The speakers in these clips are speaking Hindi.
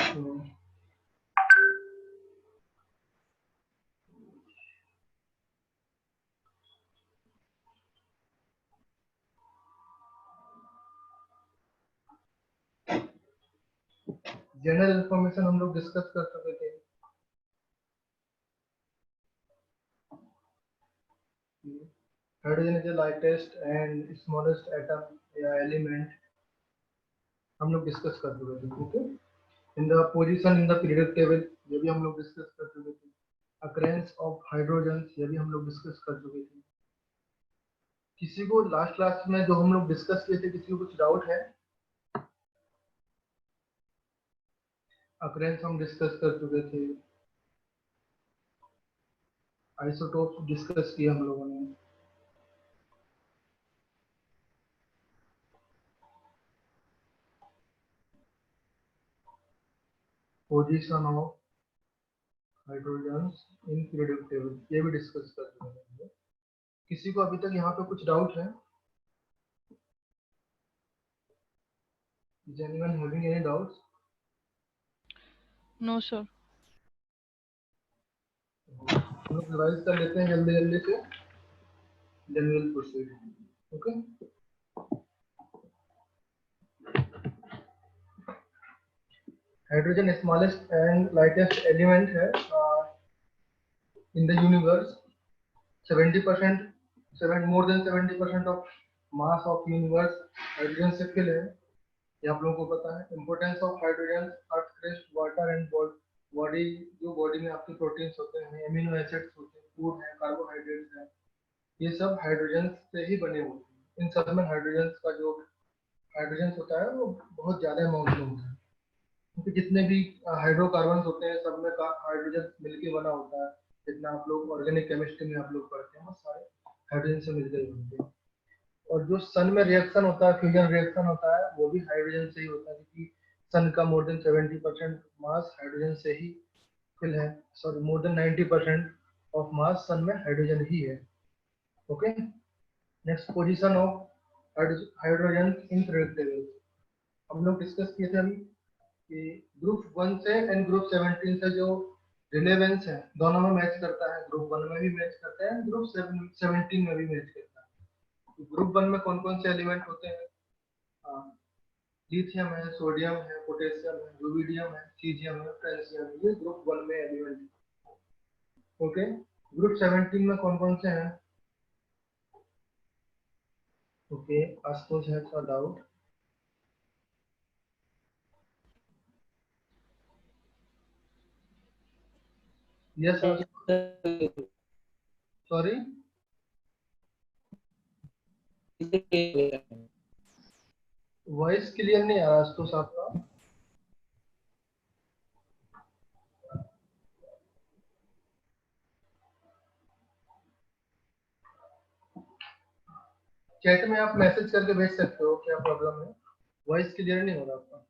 जनरल इंफॉर्मेशन हम लोग डिस्कस कर चुके थे। Hydrogen is the lightest and smallest atom या एलिमेंट, हम लोग डिस्कस कर चुके थे। Okay, in the position in the periodic table, ये भी हम लोग डिस्कस कर चुके थे। अकरेंस ऑफ हाइड्रोजन, ये भी हम लोग डिस्कस कर चुके थे। किसी को लास्ट क्लास में जो हम लोग डिस्कस किए थे, किसी को कुछ डाउट है? अकरेंस हम डिस्कस कर चुके थे, आइसोटोप डिस्कस किया हम लोगों ने। Position of hydrogen in periodic table, ये भी डिस्कस कर चुके हैं। किसी को अभी तक यहाँ पे कुछ डाउट है? Is anyone having any doubts? No sir. हम लोग रिवाइज कर लेते हैं जल्दी जल्दी से, then we'll proceed. Okay? Hydrogen smallest and lightest element है in the universe. 70%, more than 70% of mass of universe hydrogen से फिल है, ये आप लोगों को पता है। Importance of hydrogen, earth crust, water and body, जो बॉडी में आपके प्रोटीन्स होते हैं, एमिनो एसिड्स होते हैं, फूड है, कार्बोहाइड्रेट्स है, ये सब हाइड्रोजन से ही बने होते हैं। इन सब में हाइड्रोजन का जो हाइड्रोजन होता है वो बहुत ज्यादा अमाउंट में होता है, क्योंकि जितने भी हाइड्रोकार्बन होते हैं सब में हाइड्रोजन मिलके बना होता है। जितना आप लोग ऑर्गेनिक केमिस्ट्री में आप लोग पढ़ते हैं वो सारे हाइड्रोजन से मिलकर होते हैं। और जो सन में रिएक्शन होता है, फ्यूजन रिएक्शन होता है, वो भी हाइड्रोजन से ही होता है, क्योंकि सन का मोर देन 70% मास हाइड्रोजन से ही फिल है। Sorry, more than 90% of mass sun में हाइड्रोजन ही है। Okay, next position of hydrogen in periodic table, हम लोग डिस्कस किए थे अभी कि ग्रुप 1 से एंड ग्रुप 17 से जो रिलेवेंस है दोनों में मैच करता है। ग्रुप 1 में भी मैच करता है, ग्रुप 17 में भी मैच करता है। ग्रुप 1 में कौन कौन से एलिमेंट होते हैं? लिथियम है, सोडियम है, पोटेशियम है, रुबिडियम है, सीजियम है, फ्रांसियम है, ये ग्रुप 1 में एलिमेंट है। ओके, ग्रुप 17 में कौन कौन से हैं? ओके, आशुतोष है का doubt? Yes, sorry, voice clear नहीं आ रहा आशुतोष आपका। चैट में आप मैसेज करके भेज सकते हो, क्या प्रॉब्लम है? वॉइस क्लियर नहीं हो रहा आपका।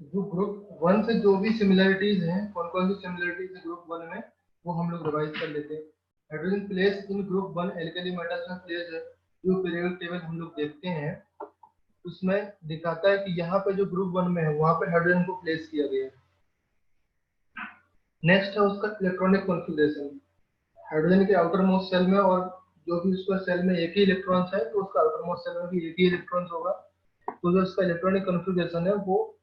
जो ग्रुप 1 से जो भी सिमिलरिटीज हैं, कौन कौन सी सिमिलरिटीज है ग्रुप 1 में, वो हम लोग रिवाइज कर लेते हैं। Hydrogen place in group 1 alkali metals में प्लेस है। जो पीरियोडिक टेबल हम लोग देखते हैं उसमें दिखाता है कि यहाँ पे जो ग्रुप 1 में है वहां पे हाइड्रोजन को प्लेस किया गया है। नेक्स्ट है उसका इलेक्ट्रॉनिक कॉन्फ़िगरेशन। हाइड्रोजन के आउटर मोस्ट सेल में, और जो भी उसका सेल में एक ही इलेक्ट्रॉन्स है तो उसका आउटर मोस्ट सेल में भी एक ही इलेक्ट्रॉन्स होगा। तो जो उसका इलेक्ट्रॉनिक कॉन्फ़िगरेशन है वो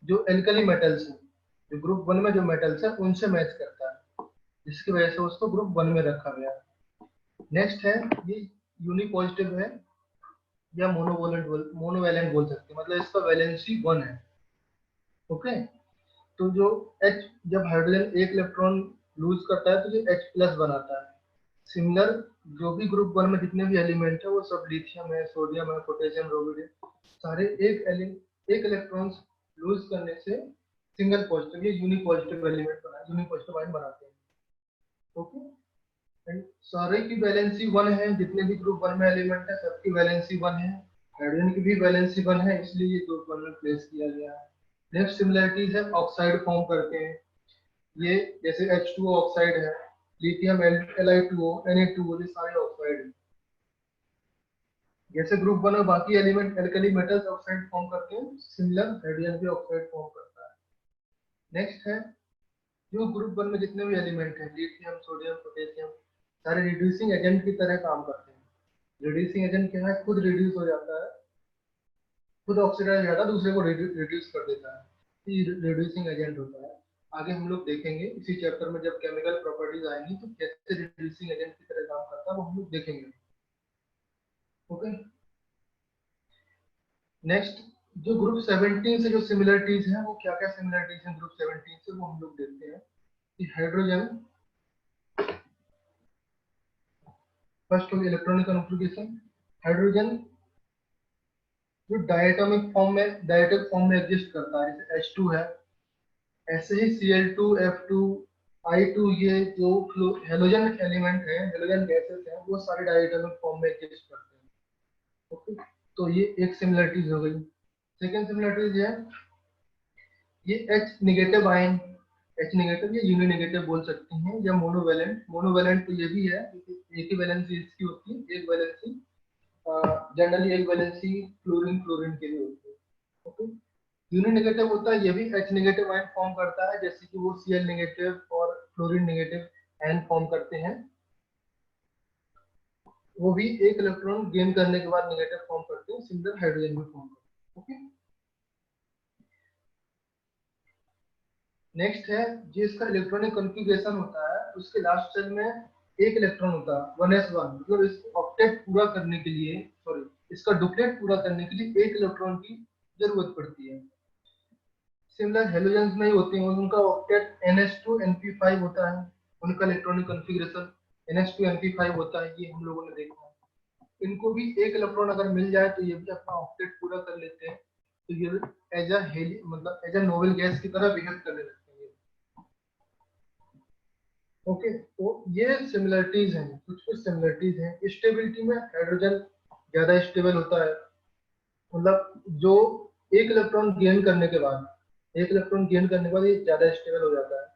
जो एल्कली मेटल्स है, जो ग्रुप 1 में जो मेटल्स है उनसे मैच करता है, जिसकी वजह से उसको ग्रुप 1 में रखा गया है। नेक्स्ट है ये यूनिपॉजिटिव है या मोनोवैलेंट बोल सकते हैं, मतलब इसका वैलेंसी 1 है। ओके, तो जो H, जब हाइड्रोजन एक इलेक्ट्रॉन लूज करता है तो ये H+ बनाता है। सिमिलर जो भी ग्रुप 1 में जितने भी एलिमेंट है वो सब लिथियम है, सोडियम है, पोटेशियम, रुबिडियम, सारे एक इलेक्ट्रॉन लूज करने से सिंगल पॉजिटिव या यूनिपॉजिटिव एलिमेंट यूनिपॉजिटिव आयन बनाते हैं। ओके, एंड सारे की वैलेंसी 1 है, जितने भी ग्रुप 1 में एलिमेंट है सबकी वैलेंसी 1 है। हाइड्रोजन की भी वैलेंसी 1 है, इसलिए ये ग्रुप 1 में प्लेस किया गया है। नेक्स्ट सिमिलरिटीज है, ऑक्साइड फॉर्म करते हैं। ये जैसे H2O ऑक्साइड है, लिथियम Li2O, Na2O, ये सारे ऑक्साइड है। जैसे ग्रुप वन में बाकी element alkali metals oxide form करते हैं, सिमिलर हाइड्रोजन भी ऑक्साइड फॉर्म करता है। नेक्स्ट है, जो ग्रुप वन में जितने भी एलिमेंट हैं, लिथियम, सोडियम, पोटेशियम, सारे रिड्यूसिंग एजेंट की तरह काम करते हैं। रिड्यूसिंग एजेंट क्या है, खुद रिड्यूस हो जाता है, खुद ऑक्सीडाइज हो जाता है, दूसरे को रिड्यूस कर देता है, ये रिड्यूसिंग एजेंट होता है। आगे हम लोग देखेंगे इसी चैप्टर में, जब केमिकल प्रॉपर्टीज आएंगी तो कैसे रिड्यूसिंग एजेंट की तरह काम करता है वो हम लोग देखेंगे। ओके। नेक्स्ट, जो ग्रुप 17 से जो सिमिलरिटीज हैं, वो क्या क्या सिमिलरिटीज हैं ग्रुप 17 से, वो हम लोग देखते हैं कि हाइड्रोजन, फर्स्ट हो इलेक्ट्रॉनिक कॉन्फ़िगरेशन। हाइड्रोजन जो डायटोमिक फॉर्म में एग्जिस्ट करता है, जैसे H2 है, ऐसे ही Cl2, F2, I2, ये जो हेलोजन एलिमेंट है, हेलोजन गैसेस हैं, वो सारे डायटोमिक फॉर्म में एग्जिस्ट करते हैं। ओके, तो ये एक सिमिलरिटीज हो गई। सेकेंड सिमिलरिटीज है, ये H negative ion, H negative या यूनि निगेटिव बोल सकते हैं, या मोनोवेलेंट। मोनोवेलेंट तो ये भी है, एक ही वैलेंसी इसकी होती है, एक वैलेंसी, जनरली एक वैलेंसी क्लोरीन क्लोरीन के लिए होती है। ओके। यूनि नेगेटिव होता है, ये भी H नेगेटिव आयन फॉर्म करता है, जैसे कि वो Cl नेगेटिव और फ्लोरीन नेगेटिव आयन फॉर्म करते हैं। वो भी एक इलेक्ट्रॉन गेन करने के बाद नेगेटिव फॉर्म करते हैं, सिमिलर हाइड्रोजन भी फॉर्म करते हैं। ओके। नेक्स्ट है, जो इसका इलेक्ट्रॉनिक कॉन्फ़िगरेशन होता है, उसके लास्ट शेल में एक इलेक्ट्रॉन होता है 1s1, मतलब इस ऑक्टेट पूरा करने के लिए, सॉरी, इसका डुप्लेट पूरा करने के लिए एक इलेक्ट्रॉन की जरूरत पड़ती है। सिमिलर हेलोजेंस में ही होते हैं, उनका ऑक्टेट NH2 NP5 होता है, उनका इलेक्ट्रॉनिक कॉन्फ़िगरेशन NH2 NP5 होता है, ये हम लोगों ने देखा है। इनको भी एक इलेक्ट्रॉन अगर मिल जाए तो ये भी अपना ऑक्टेट पूरा कर लेते हैं, तो ये एज अ हेली मतलब एज अ नोबेल गैस की तरह बिहेव करने लगते हैं। ओके, तो ये सिमिलरिटीज हैं, कुछ कुछ सिमिलरिटीज हैं। स्टेबिलिटी में हाइड्रोजन ज्यादा स्टेबल होता है, मतलब जो एक इलेक्ट्रॉन गेन करने के बाद, एक इलेक्ट्रॉन गेन करने के बाद ये ज्यादा स्टेबल हो जाता है।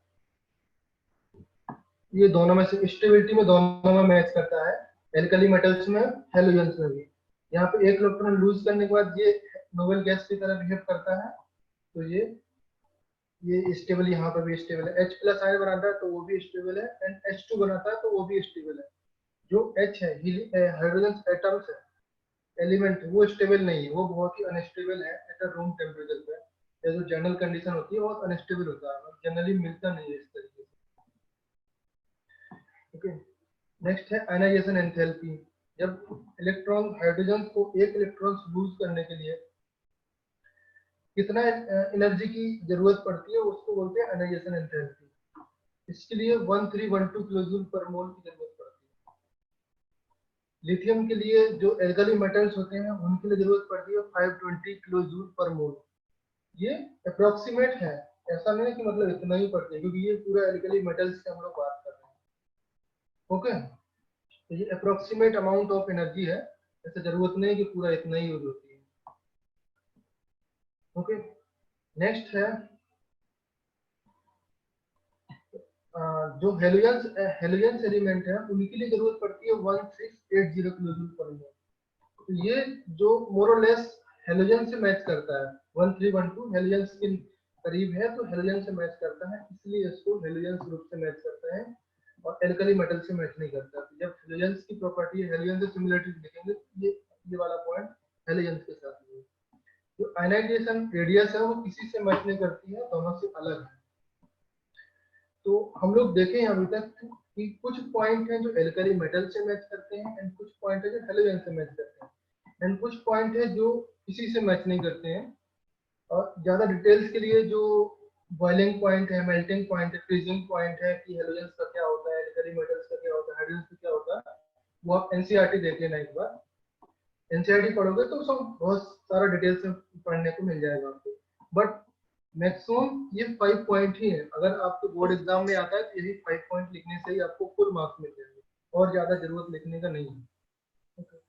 ये दोनों में से स्टेबिलिटी में दोनों में मैच करता है, एल्कली मेटल्स में, हेलोजेंस में भी। यहाँ पे एक इलेक्ट्रॉन लूज करने के बाद ये नोबेल गैस की तरह बिहेव करता है, तो ये स्टेबल, यहाँ पे भी स्टेबल है। H प्लस आयन बनाता है तो वो भी स्टेबल है, एंड H2 बनाता है तो वो भी स्टेबल है। जो H है, हाइड्रोजन एटम्स है, एलिमेंट, वो स्टेबल नहीं है, वो बहुत ही अनस्टेबल है एट अ रूम टेम्परेचर पे। ये जो जनरल कंडीशन होती है वो अनस्टेबल होता है, जनरली मिलता नहीं है इस तरीके से। ओके। नेक्स्ट है आयनाइजेशन एंथैल्पी। जब इलेक्ट्रॉन, हाइड्रोजन को एक इलेक्ट्रॉन लूज करने के लिए कितना एनर्जी की जरूरत पड़ती है, उसको बोलते हैं आयनाइजेशन एंथैल्पी। इसके लिए 1312 किलो जूल पर मोल की जरूरत पड़ती है। लिथियम के लिए जो एल्कली मेटल्स होते हैं उनके लिए जरूरत पड़ती है 520 किलो जूल पर मोल। ये अप्रोक्सीमेट है, ऐसा नहीं है कि मतलब इतना ही पड़ता है, क्योंकि ये पूरा एल्कली मेटल्स की हम लोग बात कर रहे हैं। ओके, तो ये अप्रोक्सीमेट अमाउंट ऑफ एनर्जी है, ऐसे जरूरत नहीं है कि पूरा इतना ही यूज होती है। ओके। नेक्स्ट है, जो हेलोजेंस एलिमेंट है उनके लिए जरूरत पड़ती है 1680 किलो जूल पर मोल। तो ये जो मोरलेस हेलोजन से मैच करता है, 1312 हेलोजन के करीब है, तो हेलोजन से मैच करता है, इसलिए इसको हेलोजन ग्रुप से मैच करता है, और एल्कली मेटल से मैच नहीं करता। तो जब हेलोजन की प्रॉपर्टी है, हेलोजन से सिमिलरिटी लिखेंगे तो ये वाला पॉइंट हेलोजन के साथ है। जो आयनाइजेशन रेडियस है वो किसी से मैच नहीं करती है, दोनों से अलग है। तो हम लोग देखें अभी तक कि कुछ पॉइंट हैं जो एल्कली मेटल से मैच करते हैं, एंड कुछ पॉइंट है जो हेलोजन से मैच करते हैं, एंड कुछ पॉइंट है जो किसी से मैच नहीं करते हैं। और ज्यादा डिटेल्स के लिए जो बॉइलिंग पॉइंट है, मेल्टिंग पॉइंट है, फ्रीजिंग पॉइंट है, कि हेलोजेंस का क्या होता है, एल्कली मेटल्स का क्या होता है, हाइड्रोजन का क्या होता है, वो आप एनसीईआरटी देख लेना एक बार। एनसीईआरटी पढ़ोगे तो सब बहुत सारा डिटेल्स में पढ़ने को मिल जाएगा आपको। बट मैक्सिमम ये 5 पॉइंट ही है, अगर आपको बोर्ड एग्जाम में आता है तो यही 5 पॉइंट लिखने से ही आपको फुल मार्क्स मिल जाएंगे, और ज्यादा जरूरत लिखने का नहीं है। Okay.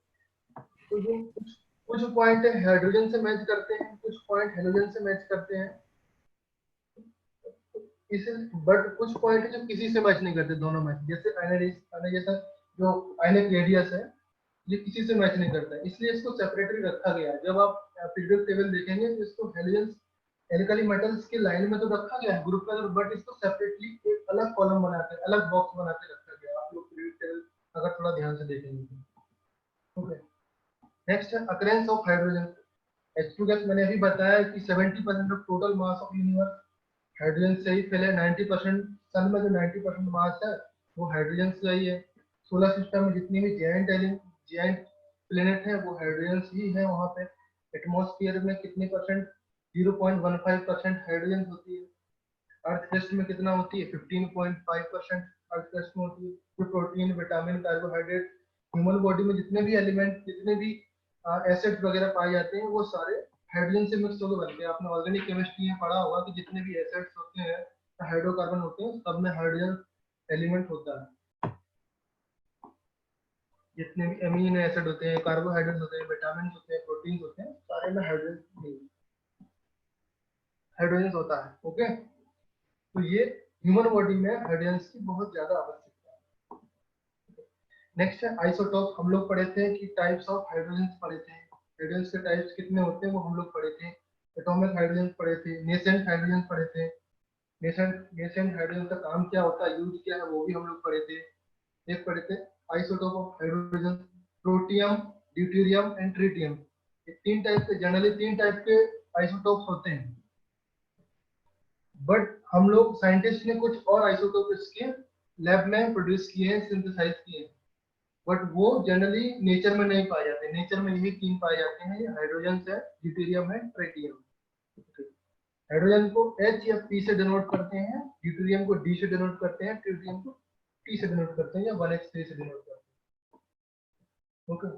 तो जो कुछ कुछ पॉइंट हाइड्रोजन से मैच करते हैं, कुछ पॉइंट हेलोजन से मैच करते हैं। इस बट कुछ पॉइंट है जो किसी से मैच नहीं करते दोनों मैच, जैसे आयनाइजेशन जो आयनिक रेडियस है ये किसी से मैच नहीं करता है, इसलिए इसको सेपरेटली रखा गया है। जब आप पीरियोडिक टेबल देखेंगे तो इसको हेलोजेंस एल्कली मेटल्स की लाइन में तो रखा गया है ग्रुप में, बट इसको सेपरेटली एक अलग कॉलम बना के अलग बॉक्स बना के रखा गया है। आप लोग पीरियोडिक टेबल अगर थोड़ा ध्यान से देखेंगे तो। ओके, नेक्स्ट है occurrence of hydrogen. H2 gas मैंने अभी बताया कि 70% of total mass of universe hydrogen से ही फैले। 90% सन में जो 90% मास है वो हाइड्रोजन से ही है। सोलर सिस्टम में जितनी भी जायंट प्लेनेट है वो हाइड्रोजन ही है। वहाँ पे एटमॉस्फेयर में कितने परसेंट, 0.15% हाइड्रोजन होती है। अर्थ क्रस्ट में कितना होती है, 15.5% अर्थ क्रस्ट में होती है। जो protein, vitamin, carbohydrate, human body में जितने भी एलिमेंट, जितने भी एसिड्स वगैरह पाए जाते हैं वो सारे हाइड्रोजन से मिक्स होकर बनते हैं। आपने ऑर्गेनिक केमिस्ट्री में पढ़ा होगा कि जितने भी एसिड्स होते हैं, हाइड्रोकार्बन होते हैं, सब में हाइड्रोजन एलिमेंट होता है। जितने भी अमीनो एसिड होते हैं, कार्बोहाइड्रेट होते हैं, विटामिन होते हैं, प्रोटीन होते हैं, सारे में हाइड्रोजन होता है। ओके, तो ये ह्यूमन बॉडी में हाइड्रोजन की बहुत ज्यादा आवश्यकता है। नेक्स्ट है आइसोटोप। हम लोग पढ़े थे कि टाइप्स ऑफ हाइड्रोजन पढ़े थे, हाइड्रोजन के टाइप्स कितने होते हैं वो हम लोग पढ़े थे। एटॉमिक हाइड्रोजन पढ़े थे, नेसेंट हाइड्रोजन पढ़े थे। नेसेंट हाइड्रोजन का काम क्या होता है, यूज क्या है, वो भी हम लोग पढ़े थे। एक पढ़े थे isotope of hydrogen, protium, deuterium and tritium. ये तीन टाइप के, जनरली तीन टाइप के आइसोटोप्स होते हैं, बट हम लोग साइंटिस्ट ने कुछ और आइसोटोप इसके लैब में प्रोड्यूस किए हैं, सिंथेसाइज किए हैं, बट वो जनरली नेचर में नहीं पाए जाते। नेचर में यही तीन पाए जाते हैं, ये हाइड्रोजन है, ड्यूटेरियम है, ट्रिटियम। हाइड्रोजन को H या P से डिनोट करते हैं, ड्यूटेरियम को D से डिनोट करते हैं, ट्रिटियम को T से डिनोट करते हैं या 1h3 से डिनोट करते हैं। ओके,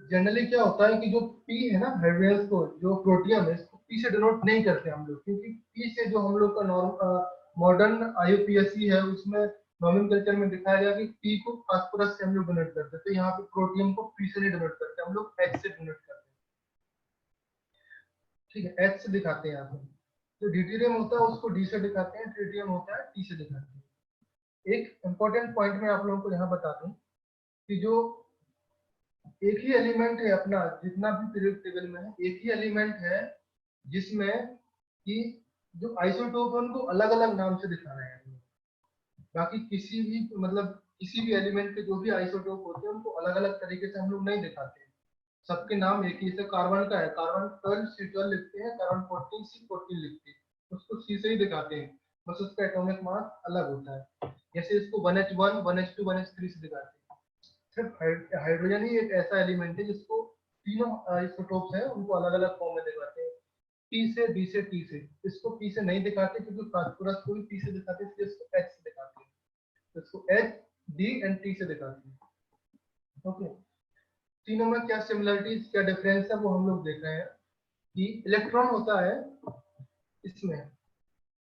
जनरली क्या होता है कि जो P है ना, हाइड्रोजन को जो प्रोटियम है इसको P से डिनोट नहीं करते हम लोग, क्योंकि P से जो हम लोग का मॉडर्न IUPAC है उसमें नोमेनक्लेचर में दिखाया गया कि P को फास्फोरस से हम लोग डिनोट करते हैं, तो यहाँ पे प्रोटियम को P से नहीं डिनोट करते, हम लोग H से डिनोट करते हैं। ठीक है, H से दिखाते हैं यहाँ पे। जो ड्यूटेरियम होता है उसको D से दिखाते हैं, ट्रिटियम होता है T से दिखाते हैं। एक इंपॉर्टेंट पॉइंट मैं आप लोगों को यहाँ बता दूं कि जो एक ही एलिमेंट है अपना, जितना भी पीरियोडिक टेबल में है एक ही एलिमेंट है जिसमें कि जो आइसोटोप है उनको अलग अलग नाम से दिखाना है। बाकी किसी भी मतलब किसी भी एलिमेंट के जो भी आइसोटोप होते हैं उनको अलग अलग तरीके से हम लोग नहीं दिखाते हैं, सबके नाम एक ही। से कार्बन का है, कार्बन 12 C12 लिखते हैं, कार्बन 14 C14 लिखते हैं, उसको C से ही दिखाते हैं, बस उसका एटॉमिक मास अलग होता है। जैसे इसको 1h1 1h2 1h3 से दिखाते हैं। सिर्फ हाइड्रोजन ही एक ऐसा एलिमेंट है जिसको तीनों आइसोटोप्स हैं उनको अलग अलग फॉर्म में दिखाते हैं, P से B से T से। इसको P से नहीं दिखाते क्योंकि फास्फोरस को भी P से दिखाते हैं, इसलिए इसको H से दिखाते हैं। तो इसको H, D एंड T से दिखाते हैं। ओके, तीनों में क्या सिमिलरिटीज क्या डिफरेंस है वो हम लोग देख रहे हैं कि इलेक्ट्रॉन होता है इसमें,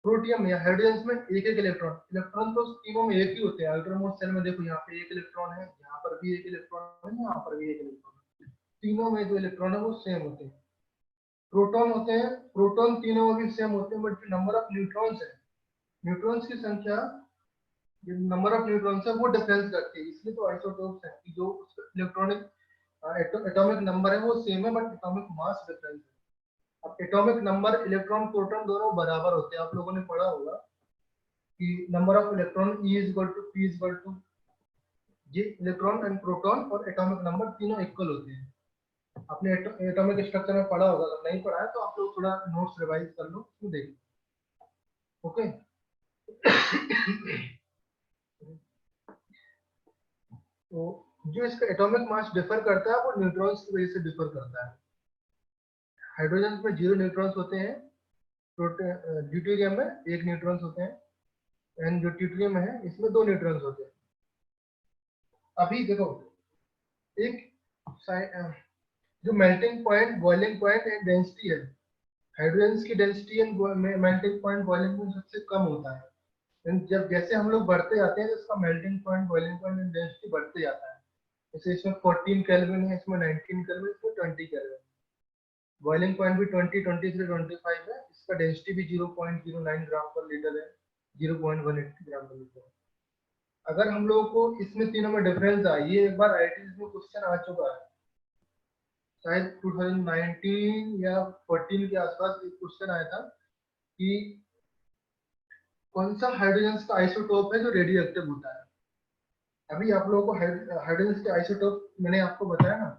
प्रोटियम या हाइड्रोजन में एक एक इलेक्ट्रॉन। इलेक्ट्रॉन तो तीनों में एक ही होते हैं। अल्ट्रामोस्ट सेल में देखो यहाँ पे एक इलेक्ट्रॉन है, यहाँ पर भी एक इलेक्ट्रॉन है, यहाँ पर भी एक इलेक्ट्रॉन है। तीनों में जो इलेक्ट्रॉन है वो सेम होते हैं। प्रोटॉन होते हैं, प्रोटॉन तीनों में भी सेम होते हैं, बट जो नंबर ऑफ न्यूट्रॉन्स है, न्यूट्रॉन्स की संख्या, जो नंबर ऑफ न्यूट्रॉन्स है वो डिफरेंस करती है। इसलिए तो आइसोटोप्स है कि जो इलेक्ट्रॉनिक एटॉमिक नंबर है वो सेम है, बट एटॉमिक मास डिफरेंस है। अब एटॉमिक नंबर इलेक्ट्रॉन प्रोटॉन दोनों बराबर होते हैं, आप लोगों ने पढ़ा होगा कि number of electron E is equal to P is equal to, ये इलेक्ट्रॉन एंड प्रोटॉन और एटॉमिक नंबर तीनों इक्वल होते हैं। आपने एटॉमिक स्ट्रक्चर में पढ़ा होगा, अगर नहीं पढ़ा है तो आप लोग थोड़ा नोट्स रिवाइज कर लो, तो देखो। ओके, तो जो इसका एटॉमिक मास डिफर करता है वो न्यूट्रॉन्स की वजह से डिफर करता है। हाइड्रोजन में 0 न्यूट्रॉन्स होते हैं, ड्यूटेरियम में 1 न्यूट्रॉन्स होते हैं, एंड जो ट्यूटेरियम है इसमें 2 न्यूट्रॉन्स होते हैं। अभी देखो एक जो melting point, boiling point and density है, हाइड्रोजन की density and melting point boiling point सबसे कम होता है। जब जैसे हम लोग बढ़ते जाते हैं तो इसका melting point, boiling point and density बढ़ते जाता है। जैसे इसमें 14 केल्विन है, इसमें 19 केल्विन, इसमें 20 केल्विन। बॉइलिंग पॉइंट भी 20, 23, 25 है, इसका डेंसिटी भी 0.09 ग्राम पर लीटर है, 0.180 ग्राम पर लीटर। अगर हम लोगों को इसमें तीनों में डिफरेंस आए, ये एक बार आईआईटी में क्वेश्चन आ चुका है, शायद 2019 या 14 के आसपास एक क्वेश्चन आया था कि कौन सा हाइड्रोजन का आइसोटोप है जो रेडियो एक्टिव होता है। अभी आप लोगों को हाइड्रोजन के आइसोटोप मैंने आपको बताया ना,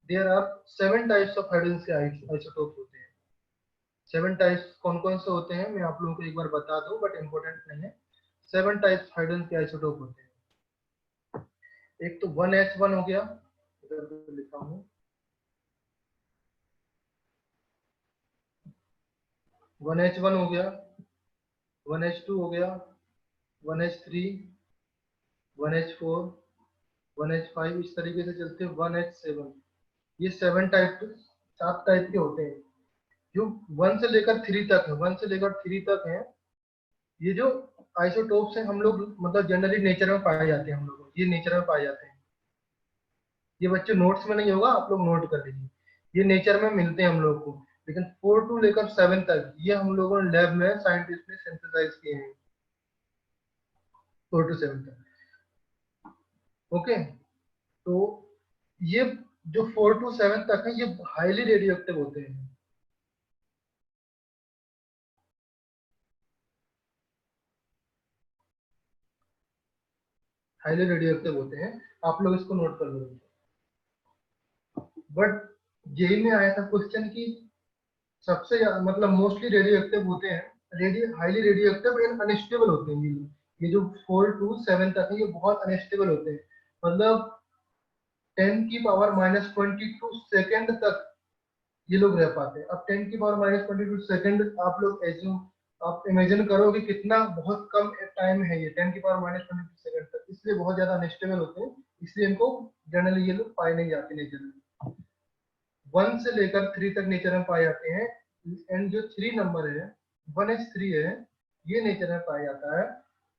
there are 7 types of hydrogen के आइसोटोप होते हैं। 7 टाइप्स कौन कौन से होते हैं मैं आप लोगों को एक बार बता दूं, बट इम्पोर्टेंट नहीं है। 7 टाइप्स हाइड्रोजन के आइसोटोप होते हैं। एक तो 1H1 हो गया, इधर लिखा हूं, 1H1 हो गया, 1H2 हो गया, 1H3, 1H4, 1H5, इस तरीके से चलते हैं 1H7। ये 7 टाइप के होते हैं जो 1 से लेकर 3 तक है, 1 से लेकर 3 तक है। ये जो आइसोटोप्स हैं हम लोग मतलब जनरली नेचर में पाए जाते हैं, हम लोग ये नेचर में पाए जाते हैं। ये बच्चे नोट्स में नहीं होगा, आप लोग नोट कर लीजिए, ये नेचर में मिलते हैं हम लोग को। लेकिन 4 टू लेकर 7 तक ये हम लोगों ने लैब में साइंटिस्ट ने सिंथेसाइज किए हैं, 4 टू 7 तक। ओके, तो ये जो 4 टू 7 तक है ये हाईली रेडियो एक्टिव होते हैं। हाईली रेडियो एक्टिव होते हैं, आप लोग इसको नोट कर लो। बट जेई में आया था क्वेश्चन की सबसे मतलब मोस्टली रेडियो एक्टिव होते हैं, highly radio active and unstable होते हैं। ये जो 4 टू 7 तक है ये बहुत अनस्टेबल होते हैं, मतलब 10⁻22 सेकेंड तक ये लोग रह पाते हैं। अब 10⁻22 सेकेंड आप लोग आप इमेजिन करो कि कितना बहुत कम टाइम है ये 10⁻22 सेकेंड तक, इसलिए बहुत ज्यादा अनस्टेबल होते हैं, इसलिए इनको जनरली ये लोग पाए नहीं जाते नेचर में। 1 से लेकर 3 तक नेचर में पाए जाते हैं, एंड जो 3 नंबर है 1H3 है, ये नेचर में पाया जाता है।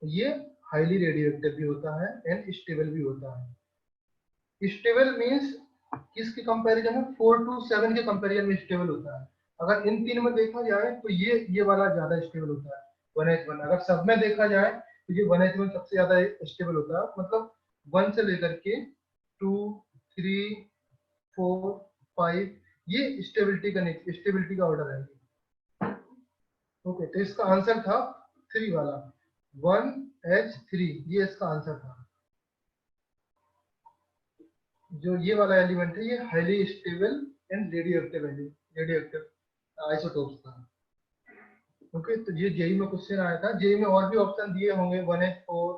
ये हाईली रेडियो एक्टिव भी होता है एंड स्टेबल भी होता है। स्टेबल मींस किसके कंपैरिजन में, 4 टू 7 के कंपैरिजन में स्टेबल होता है। अगर इन तीन में देखा जाए तो ये वाला ज्यादा स्टेबल होता है 1H1। अगर सब में देखा जाए तो ये 1H1 सबसे ज्यादा स्टेबल होता है, मतलब 1 से लेकर के 2, 3, 4, 5 ये स्टेबिलिटी का ऑर्डर है। ओके, तो इसका आंसर था 3 वाला 1H3, ये इसका आंसर था। जो ये वाला एलिमेंट है ये highly stable and radio active isotopes था। ओके, तो ये जेई में क्वेश्चन आया था। जेई में और भी ऑप्शन दिए होंगे, 1H4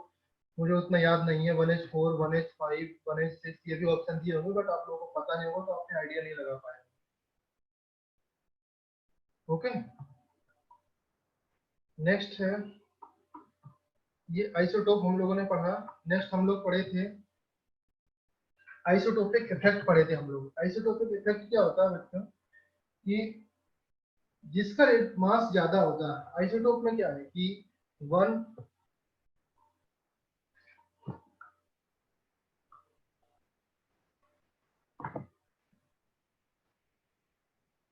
मुझे उतना याद नहीं है, 1H4, 1H5, 1H6 ये भी ऑप्शन दिए होंगे, बट आप लोगों को पता नहीं होगा तो आपने आइडिया नहीं लगा पाए। ओके, नेक्स्ट है ये आइसोटोप हम लोगों ने पढ़ा। नेक्स्ट हम लोग पढ़े थे आइसोटोपिक इफेक्ट पढ़े थे हम लोग। आइसोटोपिक इफेक्ट क्या होता है बच्चों कि जिसका मास ज्यादा होता है, आइसोटोप में क्या है कि 1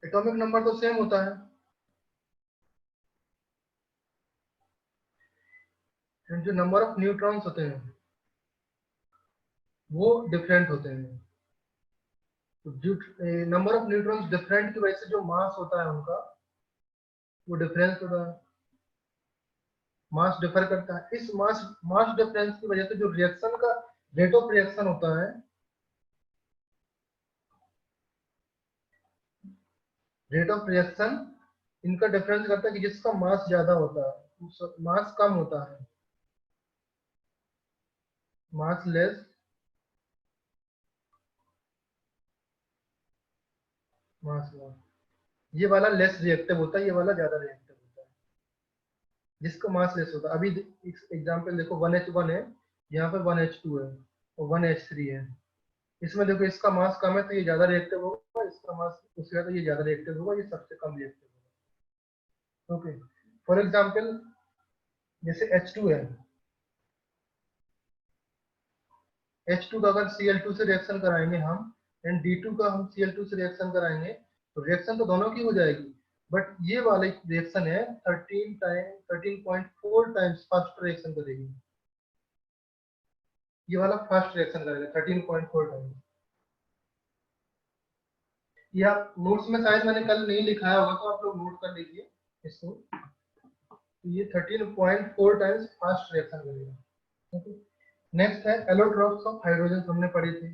एटॉमिक नंबर तो सेम होता है, जो नंबर ऑफ न्यूट्रॉन्स होते हैं वो डिफरेंट होते हैं। तो नंबर ऑफ न्यूट्रॉन्स डिफरेंट की वजह से जो मास होता है उनका वो डिफरेंस होता है, मास डिफर करता है। इस मास डिफरेंस की वजह से जो रिएक्शन का रेट ऑफ रिएक्शन होता है, रेट ऑफ रिएक्शन इनका डिफरेंस करता है कि जिसका मास ज्यादा होता है, मास कम होता है, मास लेस, मास मोर, ये वाला लेस रिएक्टिव होता है, ये वाला ज्यादा रिएक्टिव होता है जिसका मास लेस होता है। अभी एग्जांपल देखो 1H1 है, यहाँ पे 1H2 है और 1H3 है। इसमें देखो इसका मास कम है तो ये ज्यादा रिएक्टिव होगा, इसका मास उससे ज्यादा ये ज्यादा रिएक्टिव होगा, ये सबसे कम रिएक्टिव होगा। ओके, फॉर एग्जांपल जैसे H2 है, H2 का अगर Cl2 से रिएक्शन कराएंगे हम एंड D2 का हम Cl2 से रिएक्शन कराएंगे तो रिएक्शन तो दोनों की हो जाएगी, बट ये वाला रिएक्शन है 13.4 टाइम्स फास्ट रिएक्शन करेगी। ये वाला फास्ट रिएक्शन करेगा 13.4 टाइम्स। ये आप नोट्स में शायद मैंने कल नहीं लिखाया होगा, तो आप लोग नोट कर लीजिए इसको। तो ये 13.4 टाइम्स फास्ट रिएक्शन करेगा। नेक्स्ट है एलोट्रॉप्स ऑफ हाइड्रोजन, हमने पढ़ी थी।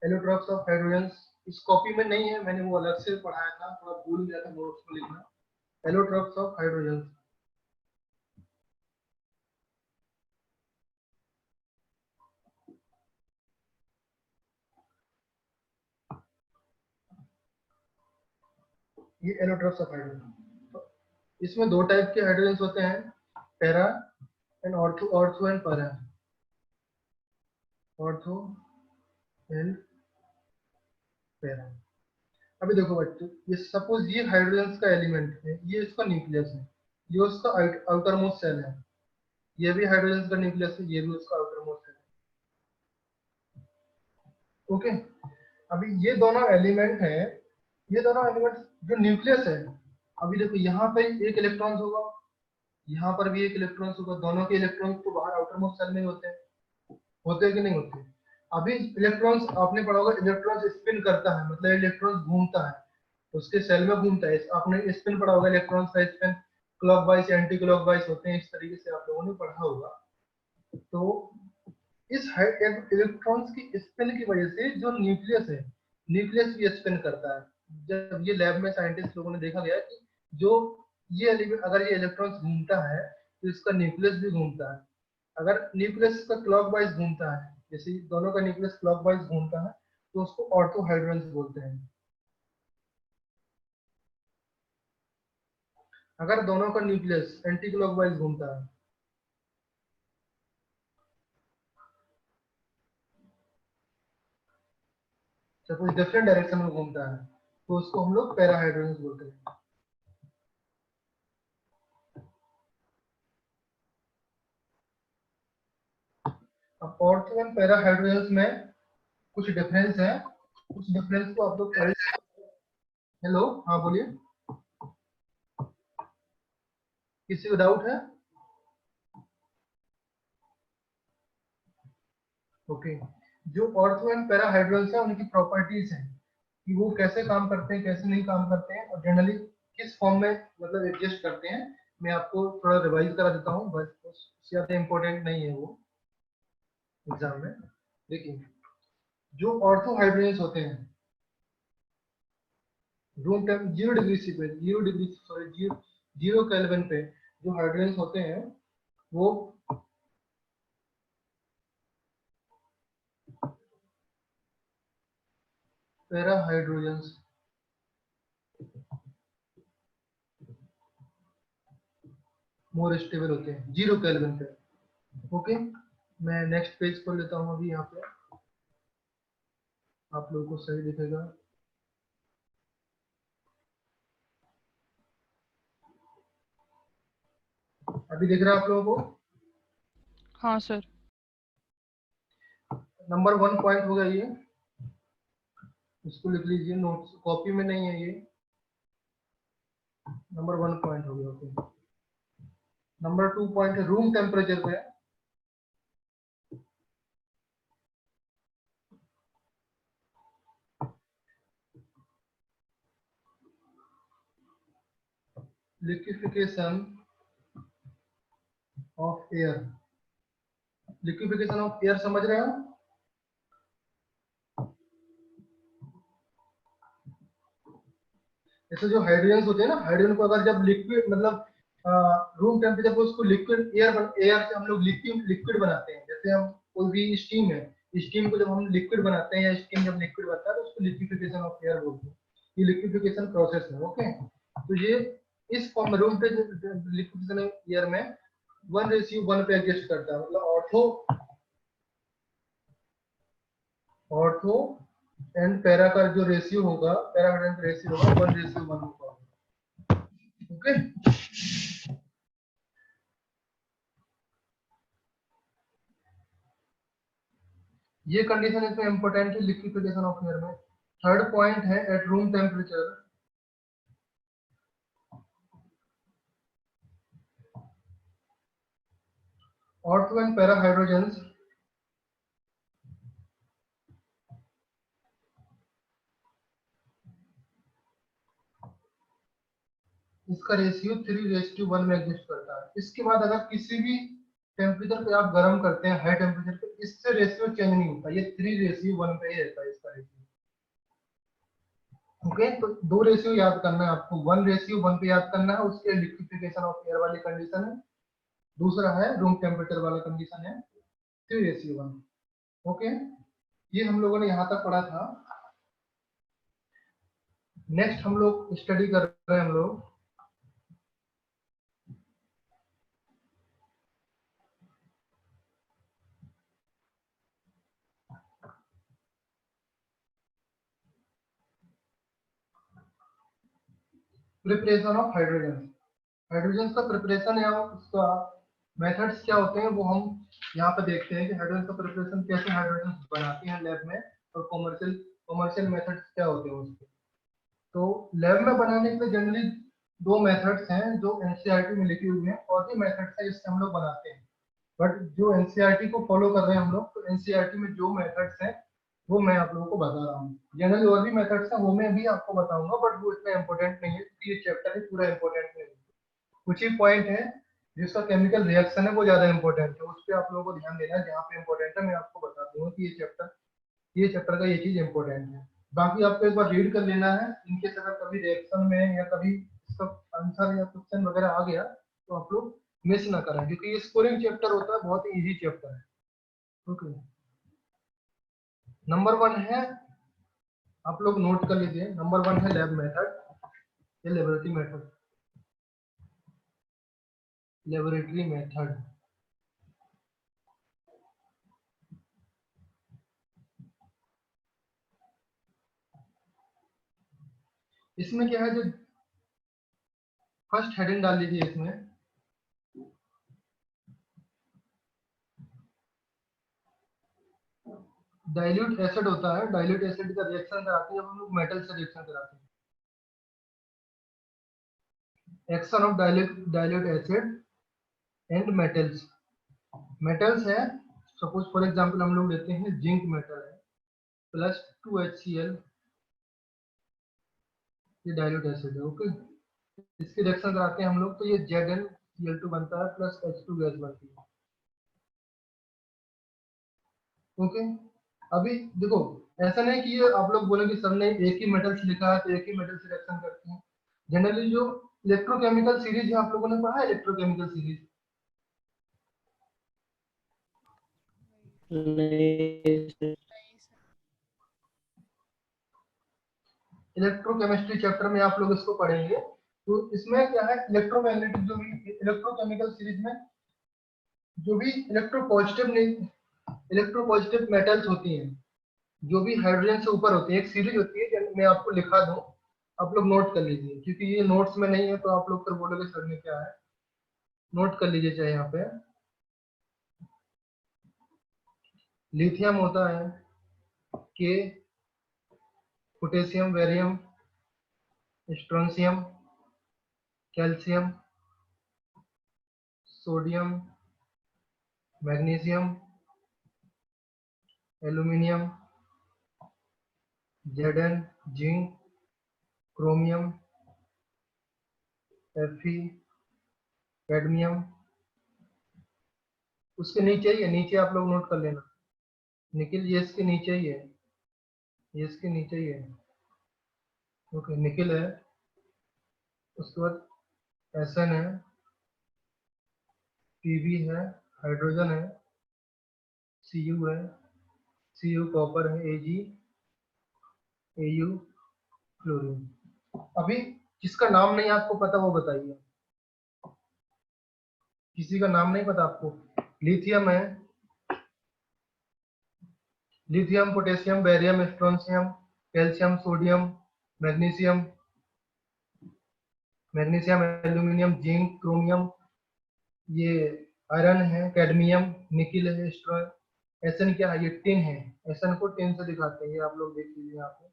एलोट्रॉप्स ऑफ हाइड्रोजन इस कॉपी में नहीं है, मैंने वो अलग से पढ़ाया था, थोड़ा भूल गया था नोट्स में लिखना। एलोट्रॉप्स ऑफ हाइड्रोजन, ये एलोट्रॉप्स ऑफ हाइड्रोजन। तो इसमें दो टाइप के हाइड्रोजन होते हैं, para and ortho, ortho and para, ortho and para. अभी देखो बच्चों, ये सपोज ये हाइड्रोजन का एलिमेंट है, ये इसका न्यूक्लियस है, ये उसका आउटर मोस्ट सेल है। ये भी हाइड्रोजन का न्यूक्लियस है, ये भी उसका आउटर मोस्ट सेल है। ओके, अभी ये दोनों एलिमेंट है, ये दोनों एलिमेंट जो न्यूक्लियस है, अभी देखो यहाँ पे एक इलेक्ट्रॉन होगा, यहाँ पर भी एक इलेक्ट्रॉन होगा, दोनों के इलेक्ट्रॉन तो बाहर आउटर मोस्ट सेल में होते हैं कि नहीं होते। अभी इलेक्ट्रॉन्स आपने पढ़ा होगा, इलेक्ट्रॉन स्पिन करता है, मतलब इलेक्ट्रॉन घूमता है, उसके सेल में घूमता है। आपने स्पिन पढ़ा होगा, इलेक्ट्रॉन का स्पिन क्लॉकवाइज एंटी क्लॉकवाइज होते हैं, इस तरीके से आप लोगों ने पढ़ा होगा। तो इस इलेक्ट्रॉन्स की स्पिन की वजह से जो न्यूक्लियस है, न्यूक्लियस भी स्पिन करता है। जब ये लैब में साइंटिस्ट लोगों ने देखा गया कि जो ये अगर ये इलेक्ट्रॉन्स घूमता है तो इसका न्यूक्लियस भी घूमता है। अगर न्यूक्लियस का क्लॉकवाइज घूमता है, जैसे दोनों का न्यूक्लियस क्लॉकवाइज घूमता है, तो उसको ऑर्थोहाइड्रोजन बोलते हैं। अगर दोनों का न्यूक्लियस एंटी क्लॉकवाइज घूमता है, सपोज डिफरेंट डायरेक्शन में घूमता है, तो उसको हम लोग पैराहाइड्रोजन बोलते हैं। अब ऑर्थो एंड पैराहाइड्रोजन में कुछ डिफरेंस है, उस डिफरेंस को आप लोग हेलो, हाँ बोलिए, किसी को डाउट है? ओके, जो ऑर्थो एंड पैराहाइड्रोजन है उनकी प्रॉपर्टीज हैं कि वो कैसे काम करते हैं, कैसे नहीं काम करते हैं, और जनरली किस फॉर्म में मतलब एग्जिस्ट करते हैं। मैं आपको थोड़ा रिवाइज करा देता हूँ, बस उससे ज्यादा इम्पोर्टेंट नहीं है वो एग्जाम में। देखिए, जो ऑर्थो हाइड्रोजन होते हैं, रूम टेम्प 0 डिग्री पे, 0 डिग्री सॉरी 0 केल्विन पे जो हाइड्रोजन होते हैं, वो पैरा हाइड्रोजन मोर स्टेबल होते हैं 0 केल्विन पे। ओके, मैं नेक्स्ट पेज पर लेता हूँ, अभी यहाँ पे आप लोगों को सही दिखेगा। अभी दिख रहा है आप लोगों को? हाँ सर। नंबर 1 पॉइंट होगा ये, इसको लिख लीजिए, नोट्स कॉपी में नहीं है ये, नंबर 1 पॉइंट हो गया। ओके, नंबर 2 पॉइंट है रूम टेम्परेचर पे, liquefaction of air. Liquefaction of air समझ रहे हो? जैसे जो हाइड्रोजन होते हैं ना, हाइड्रोजन को अगर जब लिक्विड मतलब रूम टेम्परेचर पर उसको लिक्विड एयर से हम लोग लिक्विड बनाते हैं। जैसे हम कोई भी स्टीम है, स्टीम को जब हम लिक्विड बनाते हैं या स्टीम जब लिक्विड बनता है तो उसको लिक्विफिकेशन ऑफ एयर बोलते हैं। ये लिक्विफिकेशन प्रोसेस है। ओके, तो ये इस फॉर्म में रूम टेम्परेचर लिक्विफिकेशन एयर में 1:1 पे एडजस्ट करता है, मतलब ऑर्थो एंड पैरा का जो रेशियो होगा, पैरा हाइड्रोजन का रेशियो होगा 1:1 होगा। ओके, ये कंडीशन इसमें इंपॉर्टेंट है लिक्विफिकेशन ऑफ एयर में। थर्ड पॉइंट है at room temperature, ortho and para hydrogens इसका रेशियो 3:1 में एग्जिस्ट करता है। इसके बाद अगर किसी भी टेम्परेचर पे आप गर्म करते हैं हाई टेम्परेचर पे, इससे रेशियो चेंज नहीं होता, ये 3:1 पे ही रहता है इसका रेशियो। ओके, तो दो रेशियो याद करना है आपको, 1:1 पे याद करना है, उसके लिक्विफिकेशन ऑफ एयर वाली कंडीशन है, दूसरा है रूम टेम्परेचर वाला कंडीशन है 3:1। ओके, ये हम लोगों ने यहाँ तक पढ़ा था। नेक्स्ट हम लोग स्टडी कर रहे हैं हम लोग प्रिपरेशन ऑफ हाइड्रोजन। हाइड्रोजन का प्रिपरेशन या उसका मेथड्स क्या होते हैं वो हम यहाँ पे देखते हैं कि हाइड्रोजन का प्रिपरेशन कैसे हाइड्रोजन बनाते हैं लैब में, और कॉमर्शियल कॉमर्शियल मेथड्स क्या होते हैं उसके। तो लैब में बनाने के लिए जनरली दो मेथड्स हैं जो एनसीईआरटी में लिखी हुई हैं, और भी मेथड्स हैं जिससे हम लोग बनाते हैं, बट जो एनसीईआरटी को फॉलो कर रहे हैं हम लोग, तो एनसीईआरटी में जो मेथड्स हैं वो मैं आप लोगों को बता रहा हूँ। जनरली और भी मेथड्स हैं वो मैं भी आपको बताऊंगा, बट वो इतना इंपॉर्टेंट नहीं है क्योंकि ये चैप्टर ही पूरा इंपॉर्टेंट नहीं है। कुछ ही पॉइंट है जिसका केमिकल रिएक्शन है वो ज्यादा इंपॉर्टेंट है, उस पर आप लोगों को ध्यान देना है। जहाँ पे इंपॉर्टेंट है मैं आपको बता दूंगा कि ये चैप्टर का ये चीज इंपॉर्टेंट है। बाकी आपको एक बार रीड कर लेना है, इनकेस अगर कभी रिएक्शन में या कभी इसका आंसर या क्वेश्चन वगैरह आ गया तो आप लोग मिस ना करें, क्योंकि ये स्कोरिंग चैप्टर होता है, बहुत ही इजी चैप्टर है। ओके, नंबर 1 है, आप लोग नोट कर लीजिए, नंबर 1 है लैब मेथड, ये लेबोरेटरी मेथड। लेबोरेटरी मेथड इसमें क्या है, जो फर्स्ट हेडिंग डाल लीजिए इसमें, डाइल्यूट एसिड होता है, डाइल्यूट एसिड का रिएक्शन कराते हैं जब हम लोग मेटल से रिएक्शन कराते हैं। Action of dilute acid and metals. Metals है, सपोज फॉर एग्जांपल हम लोग लेते हैं जिंक मेटल है, प्लस 2HCl, ये डाइल्यूट एसिड है। ओके, इसकी रिएक्शन कराते हैं हम लोग तो ये ZnCl2 बनता है, प्लस H2 गैस बनती है। ओके, अभी देखो, ऐसा नहीं कि ये आप लोग बोलेंगे सर ने एक ही मेटल से लिखा है तो एक ही मेटल से रिएक्शन करते हैं। जनरली जो इलेक्ट्रोकेमिकल सीरीज है, आप लोगों ने पढ़ा है इलेक्ट्रोकेमिकल सीरीज? नहीं। इलेक्ट्रोकेमिस्ट्री चैप्टर में आप लोग इसको पढ़ेंगे। तो इसमें क्या है, इलेक्ट्रोमैग्नेटिक जो भी इलेक्ट्रोकेमिकल सीरीज में जो भी इलेक्ट्रोपॉजिटिव मेटल्स होती हैं, जो भी हाइड्रोजन से ऊपर होती है, एक सीरीज होती है, मैं आपको लिखा दूं, आप लोग नोट कर लीजिए, क्योंकि ये नोट्स में नहीं है तो आप लोग फिर बोलोगे सर ने क्या है। नोट कर लीजिए चाहे यहाँ पे, लिथियम होता है, के, potassium, barium, strontium, calcium, sodium, magnesium, aluminium, Zn, zinc, chromium, Fe, cadmium. उसके नीचे ही है, नीचे आप लोग नोट कर लेना, निकिल, ये इसके नीचे ही है, ये इसके नीचे ही है। ओके, निकिल है, उसके बाद Sn है, Pb है, हाइड्रोजन है, Cu है, Cu कॉपर है, Ag, Au क्लोरीन। अभी जिसका नाम नहीं आपको पता वो बताइए, किसी का नाम नहीं पता आपको? लिथियम है, lithium, potassium, barium, strontium, calcium, sodium, magnesium, aluminium, zinc, chromium, ये आयरन है, कैडमियम, निकिल है, स्ट्रॉय। एसन क्या है, ये टिन है, एसन को टिन से दिखाते हैं, ये आप लोग देख लीजिए यहाँ पे,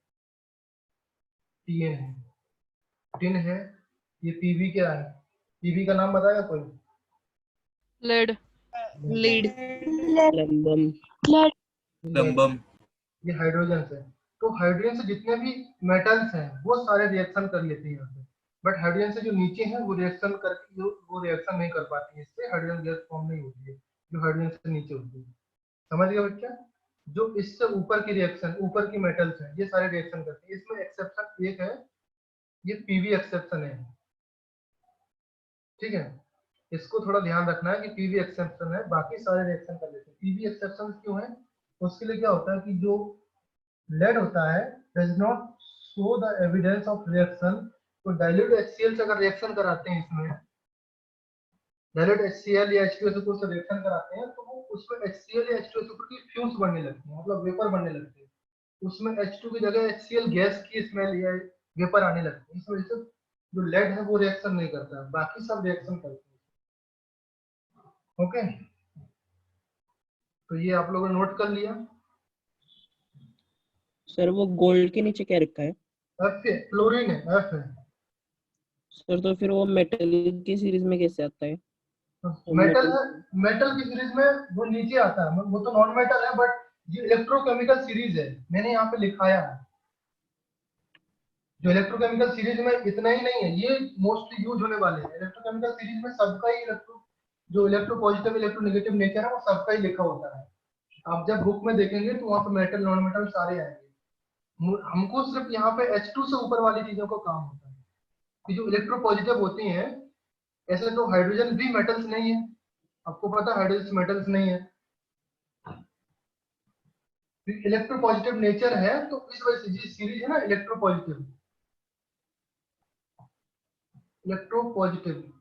टीएन है, टिन है। ये पीबी क्या है, पीबी का नाम बताएगा कोई? लेड। लीड। लंबम। लंबम। ये हाइड्रोजन है। तो हाइड्रोजन से जितने भी मेटल्स हैं वो सारे रिएक्शन कर लेते हैं यहाँ पे, बट हाइड्रोजन से जो नीचे हैं वो रिएक्शन करके वो रिएक्शन नहीं कर पाती है, इससे हाइड्रोजन गैस फॉर्म नहीं होती है जो हाइड्रोजन से नीचे होती है। समझ गए बच्चा? जो इससे ऊपर की रिएक्शन, ऊपर की मेटल्स हैं, ये सारे रिएक्शन करते हैं। इसमें एक्सेप्शन एक है, ये पीवी एक्सेप्शन है, ठीक है। इसको थोड़ा ध्यान रखना है कि पीवी एक्सेप्शन है, बाकी सारे रिएक्शन कर लेते हैं। पीवी एक्सेप्शन क्यों है? उसके लिए क्या होता है कि जो लेड होता है does not show the evidence of reaction. तो डाइल्यूट HCl से अगर रिएक्शन कराते हैं, इसमें डाइल्यूट HCl या H2SO4 से रिएक्शन कराते हैं तो वो उसमें HCl या H2SO4 की फ्यूम्स बनने लगती है, मतलब वेपर बनने लगते हैं। उसमें H2 की जगह HCl गैस की स्मेल या वेपर आने लगती है। इस वजह से जो लेड है वो रिएक्शन नहीं करता है, बाकी सब रिएक्शन करते हैं। ओके, तो ये आप लोगों ने नोट कर लिया। सर वो गोल्ड के नीचे क्या रखा है? F है, फ्लोरीन है, F है। सर तो फिर वो मेटल की सीरीज में कैसे आता है? मेटल है, मेटल की सीरीज में वो नीचे आता है, वो तो नॉन मेटल है, बट ये इलेक्ट्रोकेमिकल सीरीज है, मैंने यहाँ पे लिखाया है। जो इलेक्ट्रोकेमिकल सीरीज में इतना ही नहीं है, ये मोस्टली यूज होने वाले हैं। इलेक्ट्रोकेमिकल सीरीज में सबका ही जो electro positive electro negative nature है वो सबका ही लिखा होता है। आप जब बुक में देखेंगे तो वहाँ पे मेटल नॉन मेटल सारे आएंगे। हमको सिर्फ यहाँ पे H2 से ऊपर वाली चीजों का काम होता है कि जो इलेक्ट्रो पॉजिटिव होती हैं। ऐसे तो हाइड्रोजन भी मेटल्स नहीं है, आपको पता है हाइड्रोजन मेटल्स नहीं है, इलेक्ट्रो पॉजिटिव नेचर है, तो इस वजह से ये सीरीज है ना इलेक्ट्रो पॉजिटिव, इलेक्ट्रो पॉजिटिव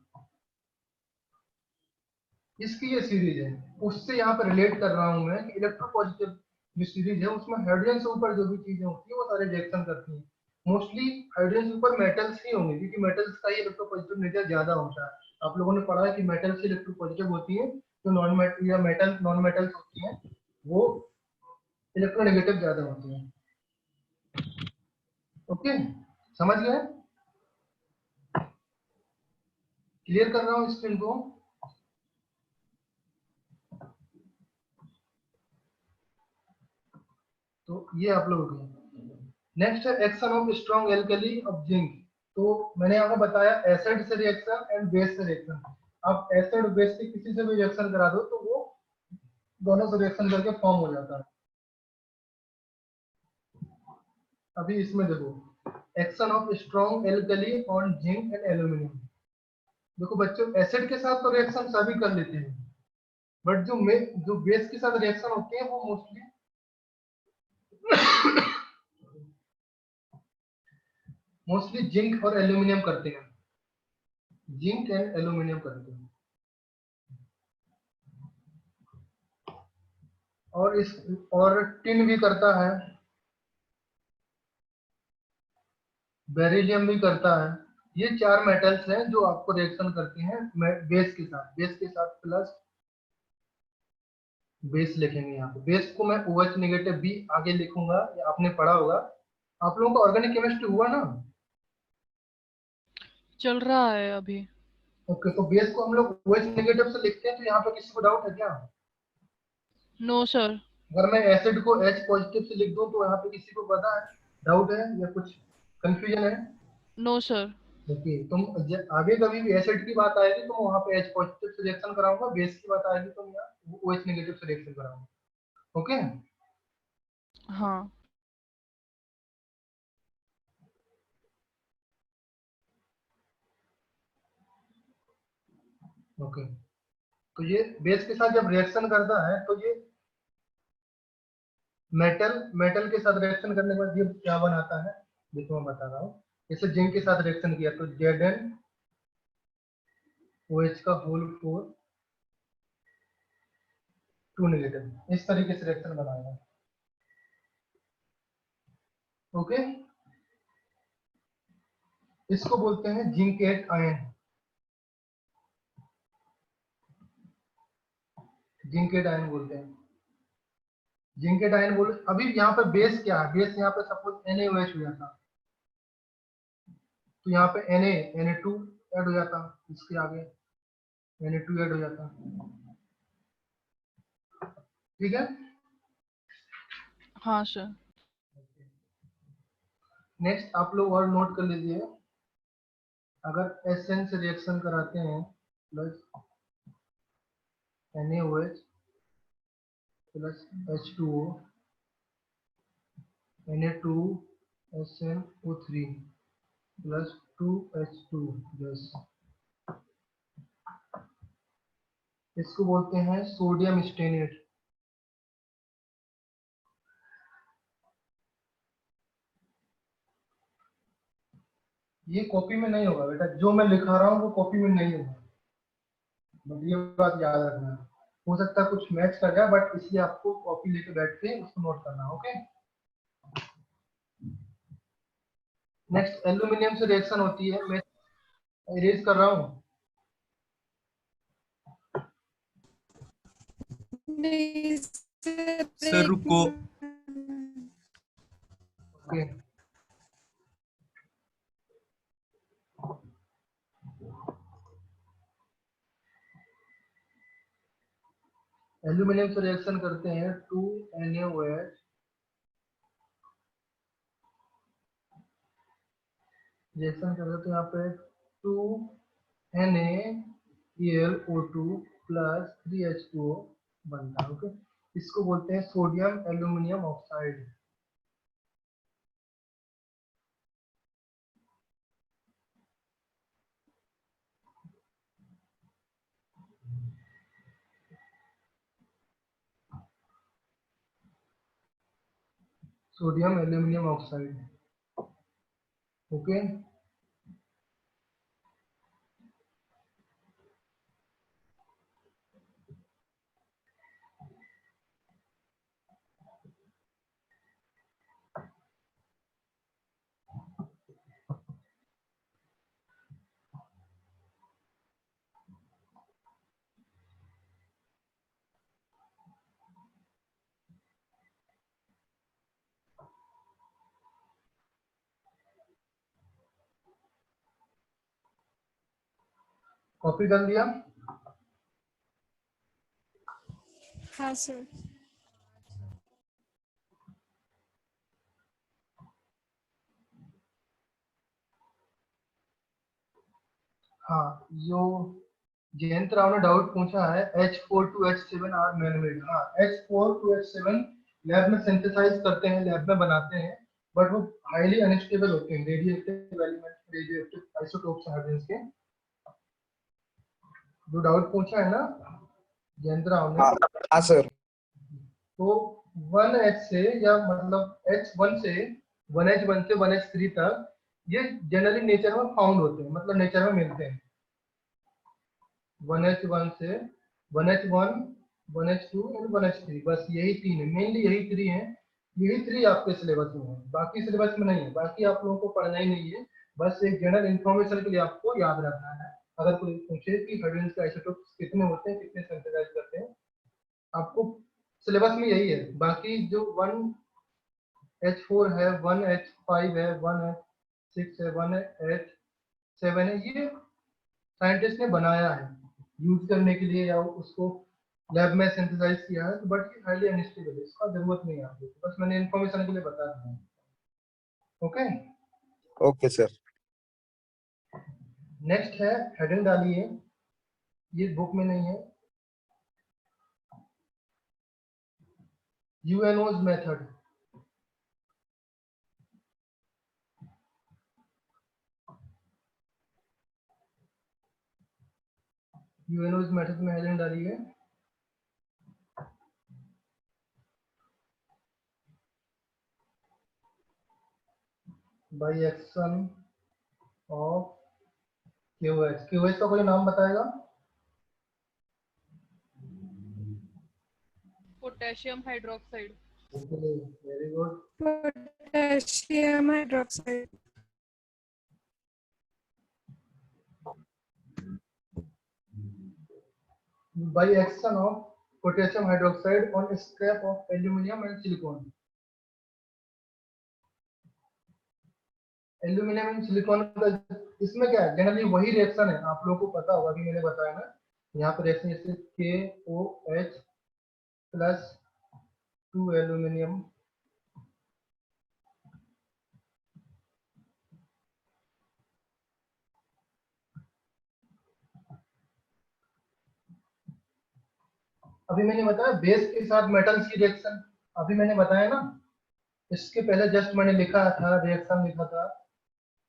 इसकी ये सीरीज है। उससे यहाँ पर रिलेट कर रहा हूं मैं कि इलेक्ट्रो पॉजिटिव जो सीरीज है उसमें हाइड्रोजन से ऊपर जो भी चीजें होती है वो सारे रिएक्शन करती हैं। मोस्टली हाइड्रोजन से ऊपर मेटल्स ही होंगे, क्योंकि मेटल्स का ही इलेक्ट्रो पॉजिटिव नेचर ज्यादा होता है। आप लोगों ने पढ़ा है कि मेटल्स से इलेक्ट्रो पॉजिटिव होती है, तो नॉन मेटल या मेटल नॉन मेटल्स होती हैं वो इलेक्ट्रोनेगेटिव ज्यादा होती हैं। ओके, समझ गए? क्लियर कर रहा हूँ स्क्रीन को। तो ये आप लोग नेक्स्ट है action of strong alkali of zinc. तो मैंने यहाँ पे बताया एसिड से रिएक्शन एंड बेस से रिएक्शन। आप एसिड और बेस से किसी से भी रिएक्शन करा दो तो वो दोनों से रिएक्शन करके फॉर्म हो जाता है। अभी इसमें देखो action of strong alkali on zinc and aluminium. देखो बच्चों, एसिड के साथ तो रिएक्शन सभी कर लेते हैं, बट जो बेस के साथ रिएक्शन होते हैं वो मोस्टली जिंक और एल्यूमिनियम करते हैं, जिंक एंड एल्यूमिनियम करते हैं। और टिन भी करता है, बेरिलियम भी करता है। ये चार मेटल्स हैं जो आपको रिएक्शन करते हैं बेस के साथ प्लस बेस लिखेंगे यहाँ पे। बेस को मैं OH नेगेटिव भी आगे लिखूंगा, या आपने पढ़ा होगा। आप लोगों को ऑर्गेनिक केमिस्ट्री हुआ ना? चल रहा है अभी। ओके, तो बेस को हम लोग OH नेगेटिव से लिखते हैं, तो यहाँ पे किसी को डाउट है क्या? No sir. अगर मैं एसिड को H पॉजिटिव से लिख दूं तो यहाँ पे किसी को पता है, डाउट है या कुछ कंफ्यूजन है? No sir. ओके, तुम आगे कभी भी एसिड की बात आएगी तो वहां पे H पॉजिटिव से रिएक्शन कराऊंगा, बेस की बात आएगी तो यहाँ OH नेगेटिव से रिएक्शन कराऊंगा। ओके, हाँ। ओके। तो ये बेस के साथ जब रिएक्शन करता है तो ये मेटल के साथ रिएक्शन करने के बाद ये क्या बनाता है, देखो मैं बता रहा हूँ। जैसे जिंक के साथ रिएक्शन किया तो ZnOH का होल 4 2 नेगेटिव, इस तरीके से रिएक्शन बनाएगा। ओके, इसको बोलते हैं जिंकेट आयन, जिंकेट आयन बोलते हैं। जिंकेट आयन बोल, अभी यहाँ पे बेस क्या है? बेस यहाँ पे सपोज NaOH हो जाता तो यहाँ पे Na Na2 ऐड हो जाता, इसके आगे Na2 ऐड हो जाता। ठीक है। हाँ सर। नेक्स्ट आप लोग और नोट कर लीजिए, अगर एसएन से रिएक्शन कराते हैं plus NaOH plus H2O Na2SnO3 plus 2H2 plus, इसको बोलते हैं सोडियम स्टेनेट। ये कॉपी में नहीं होगा बेटा, जो मैं लिखा रहा हूँ वो कॉपी में नहीं होगा, बट ये बात याद रखना। हो सकता है कुछ मैच कर जाए, बट इसलिए आपको कॉपी लेके बैठ के उसको नोट करना। ओके। नेक्स्ट एल्यूमिनियम से रिएक्शन होती है, मैं इरेज कर रहा हूँ। सर रुको। ओके। एल्यूमिनियम से रिएक्शन करते हैं 2NaOH रिएक्शन कर रहे तो यहाँ पे 2NaClO2 प्लस 3H2O बनता है। ओके, इसको बोलते हैं sodium aluminium oxide. Sodium aluminium oxide. Okay. Copy कर लिया? हाँ सर। हाँ, जो जयंत राव ने डाउट पूछा है H4 to H7 are manmade. हाँ, H4 to H7 लैब में सिंथेसाइज करते हैं, लैब में बनाते हैं, बट वो हाईली अनस्टेबल होते हैं, radioactive element, radioactive isotopes hydrogen के। जो डाउट पूछा है ना जयंत राव ने, हाँ सर। तो 1H से या मतलब H1 से 1H1 से 1H3 तक ये जनरली नेचर में फाउंड होते हैं, मतलब नेचर में मिलते हैं। 1H1 से 1H1, 1H2 एंड 1H3, बस यही तीन है, मेनली यही थ्री हैं। यही थ्री आपके सिलेबस में है, बाकी सिलेबस में नहीं है, बाकी आप लोगों को पढ़ना ही नहीं है, बस एक जनरल इंफॉर्मेशन के लिए आपको याद रखना है। अगर कोई पूछे कि हाइड्रोजन के आइसोटोप्स कितने होते हैं, कितने सिंथेसाइज करते हैं, आपको सिलेबस में यही है। बाकी जो 1H4 है, 1H5 है, 1H6 है, 1H7 है, ये साइंटिस्ट ने बनाया है यूज करने के लिए, या उसको लैब में सिंथेसाइज किया है, बट ये हाईली अनस्टेबल है, इसका जरूरत नहीं है आपको, बस मैंने इन्फॉर्मेशन के लिए बता दिया। ओके। Okay sir. नेक्स्ट है, हेडिंग डालिए, ये बुक में नहीं है, यूएनओज मेथड। यूएनओज मेथड में हेडिंग डालिए, by action of QH. QH का कोई नाम बताएगा? Potassium hydroxide. Okay, very good. Potassium hydroxide. by action of potassium hydroxide on scrap of aluminum and silicon। Aluminium and silicon का इसमें क्या है, जनरली वही रिएक्शन है, आप लोगों को पता होगा, अभी मैंने बताया ना, यहाँ पर रिएक्शन जैसे KOH प्लस 2 एल्यूमिनियम अभी मैंने बताया बेस के साथ मेटल्स की रिएक्शन, अभी मैंने बताया ना, इसके पहले जस्ट मैंने लिखा था, रिएक्शन लिखा था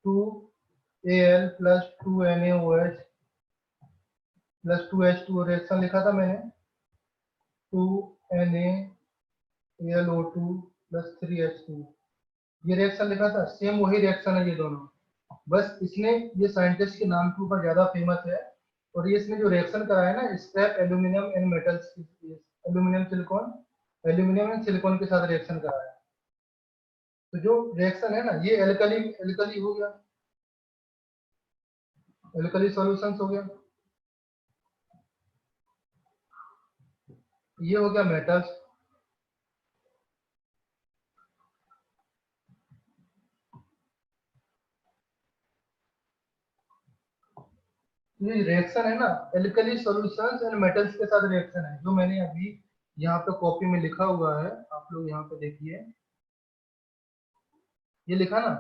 2Al plus 2NaOH plus 2H2O, reaction लिखा था मैंने 2NaAlO2 प्लस 3H2, ये रिएक्शन लिखा था। सेम वही रिएक्शन है ये दोनों, बस इसने ये साइंटिस्ट के नाम के ऊपर ज्यादा फेमस है, और ये इसने जो रिएक्शन कराया ना scrap aluminium and metals, aluminium and silicon के साथ रिएक्शन कराया। तो जो रिएक्शन है ना, ये एल्कली एल्कली हो गया, एल्कली सॉल्यूशंस हो गया, ये हो गया मेटल्स। ये रिएक्शन है ना, एल्कली सॉल्यूशंस एंड मेटल्स के साथ रिएक्शन है, जो मैंने अभी यहाँ पे कॉपी में लिखा हुआ है, आप लोग यहाँ पे देखिए, ये लिखा ना,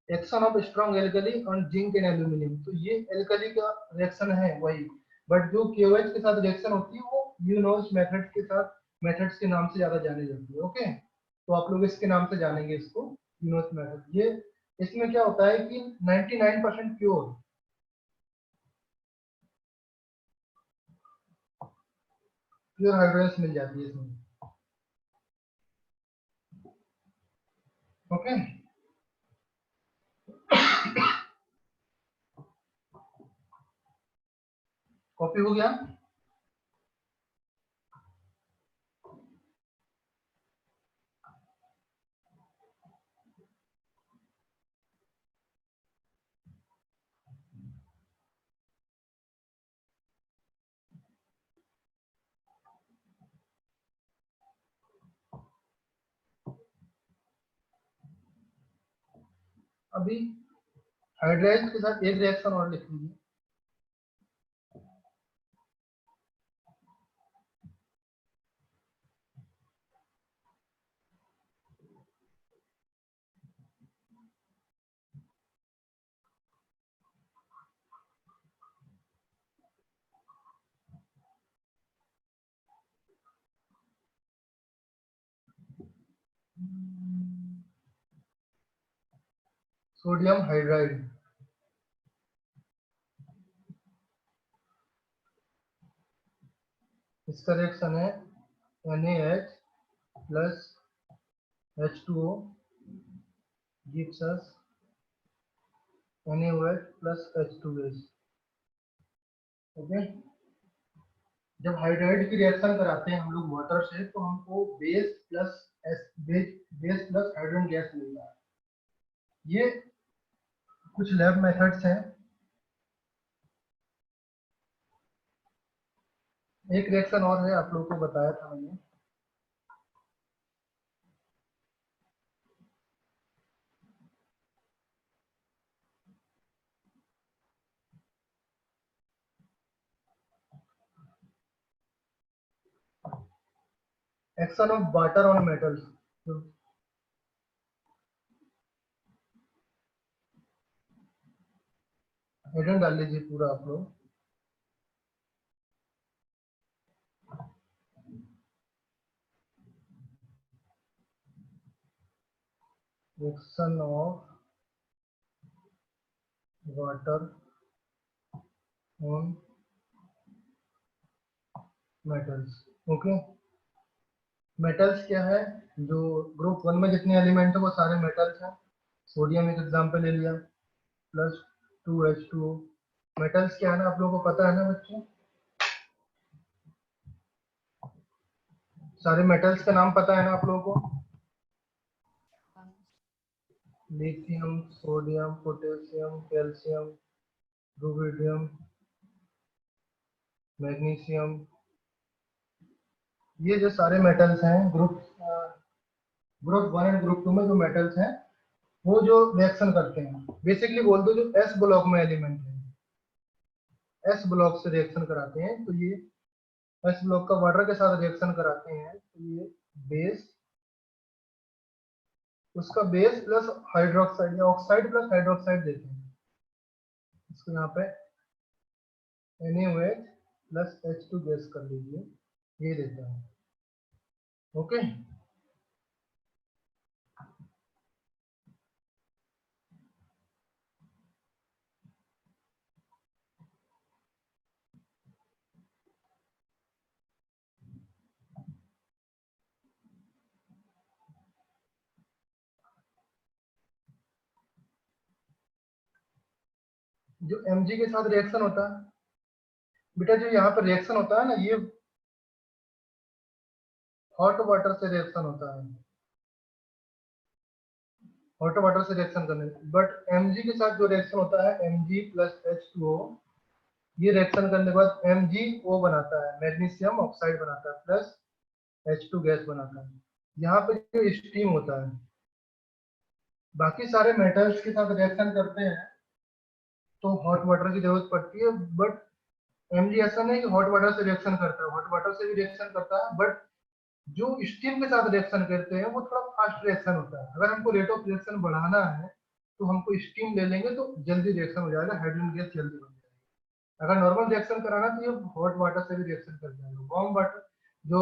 action of strong alkali on zinc and aluminium, तो ये एल्कली का रिएक्शन है वही, बट जो KOH के साथ रिएक्शन होती है वो यूनोस मेथड के साथ, मेथड्स के नाम से ज्यादा जानी जाती है। ओके, तो आप लोग इसके नाम से जानेंगे इसको, यूनोस मेथड। ये इसमें क्या होता है कि 99% प्योर हाइड्रोजन मिल जाती है इसमें। ओके, कॉपी हो गया। अभी हाइड्राइड के साथ एक रिएक्शन और लिख लीजिए, सोडियम हाइड्राइड, इसका रिएक्शन है NaH plus H2O gives us NaOH plus H2S। Okay, जब हाइड्राइड की रिएक्शन कराते हैं हम लोग वाटर से, तो हमको बेस प्लस हाइड्रोजन गैस मिलता है। ये कुछ लैब मेथड्स हैं। एक रिएक्शन और है, आप लोगों को बताया था मैंने, action of water on metals. Header डाल लीजिए पूरा आप लोग, action of water on metals. Okay, metals क्या है, जो ग्रुप 1 में जितने एलिमेंट है वो सारे मेटल्स हैं। सोडियम एक एग्जांपल ले लिया, प्लस 2H2O। मेटल्स क्या है ना, आप लोगों को पता है ना बच्चों, सारे मेटल्स का नाम पता है ना आप लोगों को, lithium, sodium, potassium, calcium, rubidium, magnesium, ये जो सारे मेटल्स हैं ग्रुप 1 एंड ग्रुप 2 में जो मेटल्स हैं, वो जो रिएक्शन करते हैं, बेसिकली बोल दो जो S ब्लॉक में एलिमेंट है, S ब्लॉक से रिएक्शन कराते हैं, तो ये S ब्लॉक का वाटर के साथ रिएक्शन कराते हैं, तो ये बेस, उसका बेस प्लस हाइड्रोक्साइड या ऑक्साइड प्लस हाइड्रोक्साइड देते हैं। इसको यहाँ पे NaOH प्लस H2 गैस कर लीजिए, ये देता है। ओके, जो Mg के साथ रिएक्शन होता है बेटा, जो यहाँ पर रिएक्शन होता है ना, ये हॉट वाटर से रिएक्शन होता है, हॉट वाटर से रिएक्शन करने। बट Mg के साथ जो रिएक्शन होता है Mg प्लस H2O, ये रिएक्शन करने के बाद MgO बनाता है, मैग्नीशियम ऑक्साइड बनाता है प्लस H2 गैस बनाता है। यहाँ पे जो स्टीम होता है, बाकी सारे मेटल्स के साथ रिएक्शन करते हैं तो हॉट वाटर की जरूरत पड़ती है, बट Mg ऐसा नहीं कि हॉट वाटर से रिएक्शन करता है, हॉट वाटर से भी रिएक्शन करता है, बट जो स्टीम के साथ रिएक्शन करते हैं वो थोड़ा फास्ट रिएक्शन होता है। अगर हमको रेट ऑफ रिएक्शन बढ़ाना है तो हमको स्टीम ले लेंगे तो जल्दी रिएक्शन हो जाएगा, हाइड्रोजन गैस जल्दी बन जाएगी। अगर नॉर्मल रिएक्शन कराना तो ये हॉट वाटर से भी रिएक्शन कर जाएगा। वार्म वाटर, जो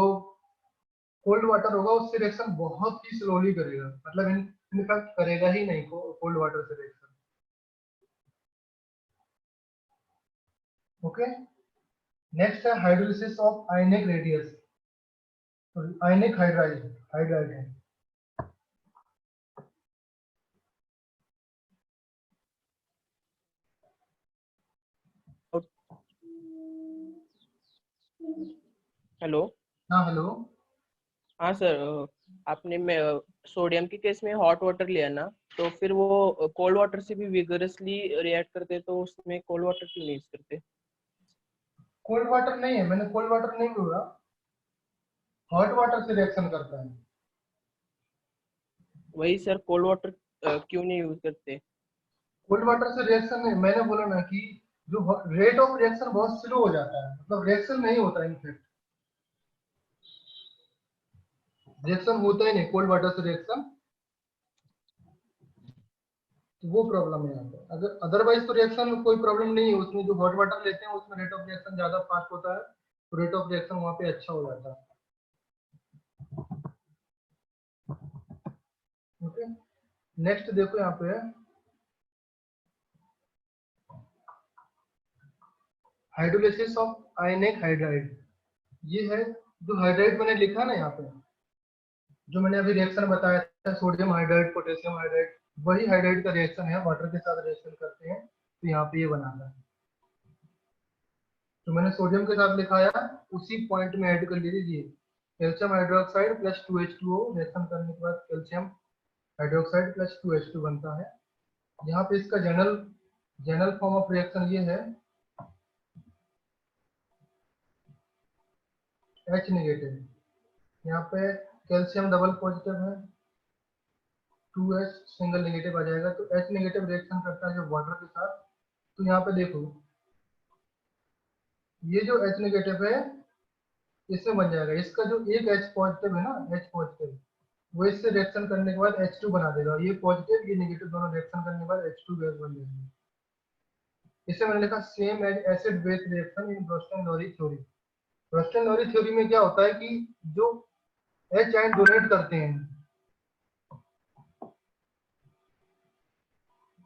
कोल्ड वाटर होगा, उससे रिएक्शन बहुत ही स्लोली करेगा, मतलब इनफैक्ट करेगा ही नहीं कोल्ड वाटर से रिएक्शन। ओके, नेक्स्ट है hydrolysis of ionic radius, ionic hydride है। हेलो। हाँ हेलो। हाँ सर, आपने सोडियम के केस में हॉट वाटर लिया ना, तो फिर वो कोल्ड वाटर से भी विगरसली रिएक्ट करते, तो उसमें कोल्ड वाटर क्यों नहीं यूज करते? कोल्ड वाटर नहीं है, मैंने कोल्ड वाटर नहीं बोला, हॉट वाटर से रिएक्शन करता है। वही सर, कोल्ड वाटर क्यों नहीं यूज करते? कोल्ड वाटर से रिएक्शन नहीं, मैंने बोला ना कि जो रेट ऑफ रिएक्शन बहुत स्लो हो जाता है, मतलब रिएक्शन नहीं होता, इनफेक्ट रिएक्शन होता ही नहीं कोल्ड वाटर से रिएक्शन, तो वो प्रॉब्लम है यहाँ पे। अगर अदरवाइज तो रिएक्शन में कोई प्रॉब्लम नहीं है, उसमें जो हॉट वाटर लेते हैं उसमें रेट ऑफ रिएक्शन ज्यादा फास्ट होता है, तो रेट ऑफ रिएक्शन वहाँ पे अच्छा हो जाता है। ओके, नेक्स्ट देखो यहाँ पे हाइड्रोलिसिस ऑफ आयनिक हाइड्राइड। ये है जो हाइड्राइड मैंने लिखा ना यहाँ पे, जो मैंने अभी रिएक्शन बताया था, सोडियम हाइड्राइड पोटेशियम हाइड्राइड, वही हाइड्राइड का रिएक्शन है, वाटर के साथ रिएक्शन करते हैं तो यहाँ पे ये बनाना है। तो मैंने सोडियम के साथ लिखाया, उसी पॉइंट में ऐड कर लीजिए, calcium hydroxide plus 2H2O reaction करने के बाद कैल्शियम हाइड्रोक्साइड प्लस 2H2 बनता है। यहाँ पे इसका जनरल फॉर्म ऑफ रिएक्शन ये है H नेगेटिव, यहाँ पे कैल्शियम डबल पॉजिटिव है, 2H सिंगल नेगेटिव आ जाएगा, तो H नेगेटिव रिएक्शन करता है जब वाटर के साथ। तो यहाँ पे देखो, ये जो H नेगेटिव है इससे बन जाएगा, इसका जो एक H पॉजिटिव है ना, H पॉजिटिव, वो इससे रिएक्शन करने के बाद H2 बना देगा, ये पॉजिटिव ये नेगेटिव दोनों रिएक्शन करने के बाद H2 गैस बन जाएगी। इसे मैंने लिखा same as acid base reaction in Bronsted Lowry theory. Bronsted Lowry theory में क्या होता है कि जो H आयन डोनेट करते हैं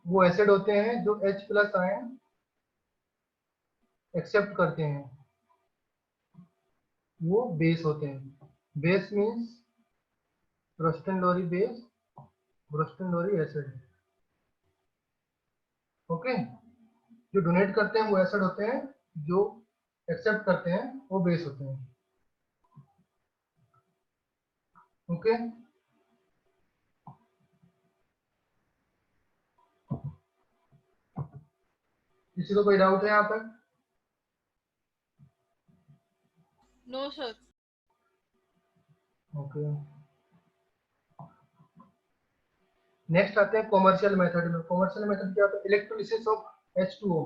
वो एसिड होते हैं, जो H प्लस आयन एक्सेप्ट करते हैं वो बेस होते हैं। Base means Bronsted Lowry base, Bronsted Lowry acid. Okay, जो डोनेट करते हैं वो एसिड होते हैं, जो एक्सेप्ट करते हैं वो बेस होते हैं। ओके, किसी को कोई डाउट है यहाँ पर? No sir. ओके, नेक्स्ट आते हैं कॉमर्शियल मेथड में। कॉमर्शियल मेथड क्या होता है? Electrolysis of H2O।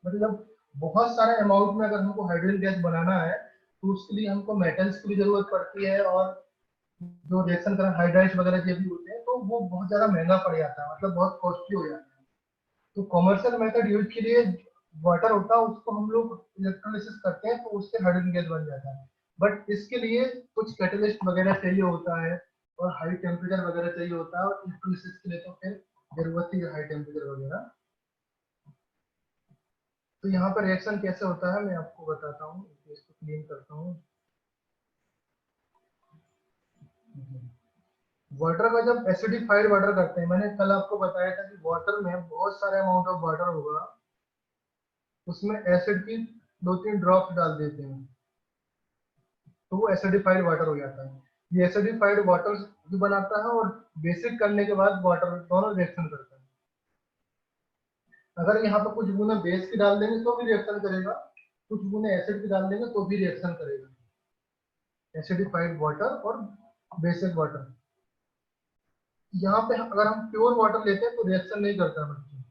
मतलब बहुत सारे अमाउंट में अगर हमको हाइड्रोजन गैस बनाना है तो उसके लिए हमको मेटल्स की भी जरूरत पड़ती है, और जो रिएक्शन कर हाइड्राइड्स वगैरह जो भी होते हैं तो वो बहुत ज्यादा महंगा पड़ जाता है, मतलब बहुत कॉस्टली हो जाता है। तो कॉमर्शियल मेथड यूज के लिए वाटर होता है उसको हम लोग इलेक्ट्रोलिसिस करते हैं तो उससे हाइड्रोजन गैस बन जाता है। बट इसके लिए कुछ कैटलिस्ट वगैरह चाहिए होता है और हाई टेम्परेचर वगैरह चाहिए होता है, और इलेक्ट्रोलिसिस के लिए तो फिर जरूरत ही हाई टेम्परेचर वगैरह। तो यहाँ पर रिएक्शन कैसे होता है मैं आपको बताता हूँ, इसको क्लीन करता हूँ। वाटर का जब एसिडिफाइड वाटर करते हैं, मैंने कल आपको बताया था कि वाटर में बहुत सारे अमाउंट ऑफ वाटर होगा, उसमें एसिड की 2-3 ड्रॉप्स डाल देते हैं तो वो एसिडिफाइड वाटर हो जाता है। ये एसिडिफाइड वाटर भी बनाता है और बेसिक करने के बाद वाटर दोनों रिएक्शन करता है। अगर यहाँ पर कुछ बूंदे बेस की डाल देंगे तो भी रिएक्शन करेगा, कुछ बूंदे एसिड की डाल देंगे तो भी रिएक्शन करेगा। एसिडिफाइड वाटर और बेसिक वाटर। यहाँ पे अगर हम प्योर वाटर लेते हैं तो रिएक्शन नहीं करता बच्चों,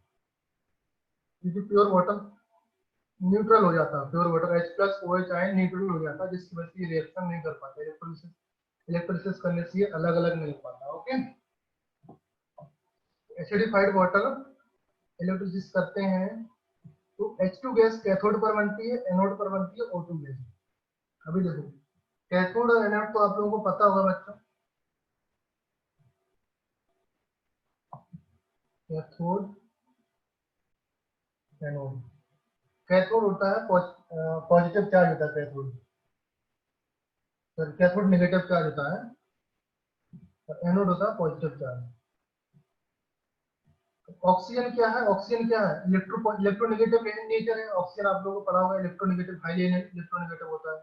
क्योंकि प्योर वाटर न्यूट्रल हो जाता है। Pure water H+OH ion neutral हो जाता है, जिसकी वजह से रिएक्शन नहीं कर पाता। इलेक्ट्रोलिसिस करने से ये अलग अलग नहीं हो पाता। ओके, एसिडिफाइड वाटर इलेक्ट्रोलिसिस करते हैं तो H2 गैस कैथोड पर बनती है, एनोड पर बनती है O2 गैस। अभी देखो कैथोड और एनोड तो आप लोगों को पता होगा बच्चों। कैथोड एनोड, कैथोड होता है पॉजिटिव चार्ज होता है कैथोड, कैथोड नेगेटिव चार्ज होता है, और एनोड होता है पॉजिटिव चार्ज। ऑक्सीजन क्या है? ऑक्सीजन क्या है? इलेक्ट्रोनेगेटिव नेचर है। ऑक्सीजन आप लोगों को पढ़ा होगा इलेक्ट्रोनेगेटिव, हाईली इलेक्ट्रोनेगेटिव होता है।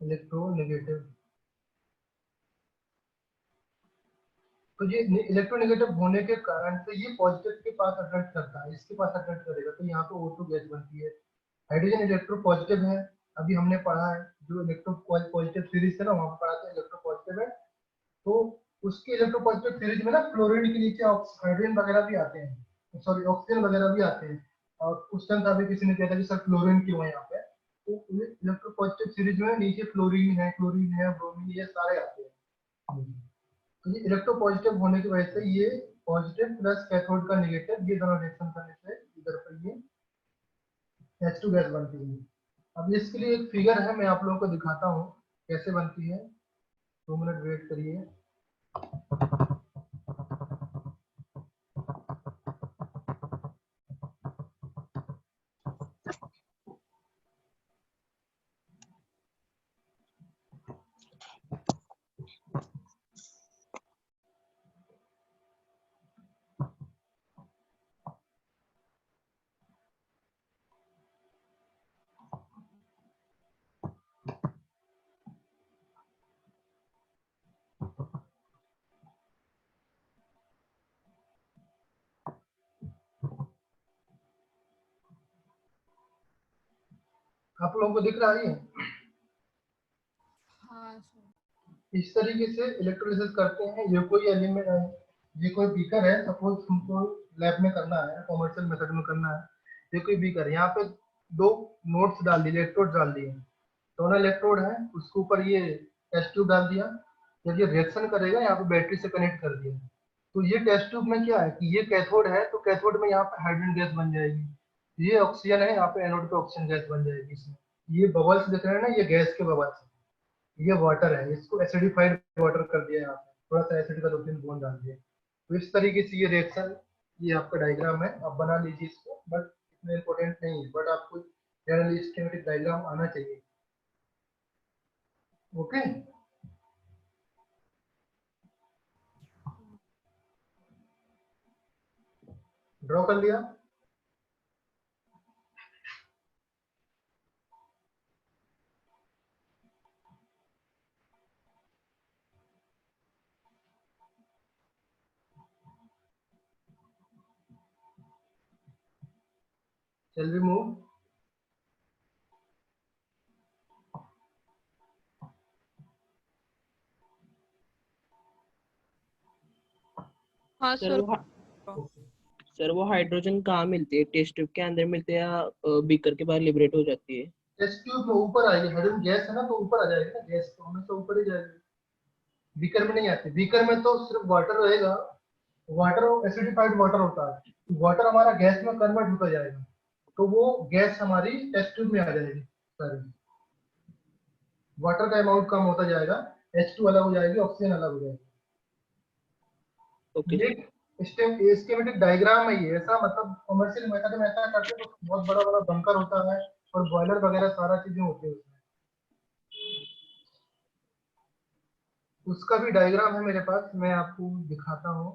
इलेक्ट्रोनेगेटिव, तो ये इलेक्ट्रोनेगेटिव होने के कारण से ये पॉजिटिव के पास अट्रैक्ट करता है, इसके पास अट्रैक्ट करेगा, तो यहाँ पे O2 गैस बनती है। हाइड्रोजन इलेक्ट्रो पॉजिटिव है, अभी हमने पढ़ा है जो इलेक्ट्रो पॉजिटिव सीरीज है ना, वहां पर पढ़ा था इलेक्ट्रो पॉजिटिव है। तो उसके इलेक्ट्रो पॉजिटिव सीरीज में ना क्लोरीन के नीचे हाइड्रोजन वगैरह भी आते हैं, सॉरी ऑक्सीजन वगैरह भी आते हैं। और उस टाइम अभी किसी ने कहा था कि सर क्लोरीन क्यों है यहाँ पे, तो इलेक्ट्रो पॉजिटिव सीरीज में नीचे क्लोरीन है, ब्रोमीन, ये सारे आते हैं। तो ये इलेक्ट्रो पॉजिटिव होने की वजह से ये पॉजिटिव प्लस कैथोड का नेगेटिव, ये दोनों रिएक्शन करने से इधर पर ये H2 गैस बनती है। अब इसके लिए एक फिगर है, मैं आप लोगों को दिखाता हूँ कैसे बनती है। 2 मिनट वेट करिए। आप लोगों को दिख रहा है ये? हाँ सर। इस तरीके से इलेक्ट्रोलिसिस करते हैं। ये कोई एलिमेंट है, ये कोई बीकर है, सपोज तुमको लैब में करना है, कॉमर्शियल मेथड में करना है। ये कोई बीकर है, यहाँ पे 2 नोड्स डाल दिए, इलेक्ट्रोड डाल दिए, दोनों इलेक्ट्रोड है, उसके ऊपर ये टेस्ट ट्यूब डाल दिया। जब ये रिएक्शन करेगा यहाँ पे बैटरी से कनेक्ट कर दिया, तो ये टेस्ट ट्यूब में क्या है कि ये कैथोड है, तो कैथोड में यहाँ पे हाइड्रोजन गैस बन जाएगी। ये ऑक्सीजन है, यहाँ पे एनोड पे ऑक्सीजन गैस बन जाएगी इसमें। ये बबल्स दिख रहे हैं ना, ये गैस के बबल्स, ये वाटर है, इसको एसिडिफाइड वाटर कर दिया यहाँ पे, थोड़ा सा एसिड का 2-3 बूंद डाल दिया। तो इस तरीके से ये रिएक्शन, ये आपका डायग्राम है, आप बना लीजिए इसको, बट इतना इम्पोर्टेंट नहीं है, बट आपको जनरली स्कीमेटिक डायग्राम आना चाहिए। ओके, ड्रॉ कर लिया? Shall we move? हाँ सर सर। वो हाइड्रोजन कहाँ मिलती है? टेस्ट ट्यूब के अंदर मिलती है या बीकर के बाहर लिबरेट हो जाती है? टेस्ट ट्यूब में ऊपर आएगी, हाइड्रोजन गैस है ना तो ऊपर आ जाएगी ना, गैस तो हमेशा ऊपर ही जाएगी, बीकर में नहीं आती। बीकर में तो सिर्फ वाटर रहेगा, वाटर एसिडिफाइड वाटर होता है, वाटर हमारा गैस में कन्वर्ट होता जाएगा, तो वो गैस हमारी टेस्ट ट्यूब में आ जाएगी सारी, वाटर का अमाउंट कम होता जाएगा, H2 अलग हो जाएगी, ऑक्सीजन अलग हो जाएगी। ओके ये स्कीमेटिक डायग्राम है ये, ऐसा मतलब कमर्शियल मेथड में ऐसा करते तो बहुत बड़ा बड़ा बंकर होता है और बॉयलर वगैरह सारा चीजें होती है उसमें। उसका भी डायग्राम है मेरे पास, मैं आपको दिखाता हूँ,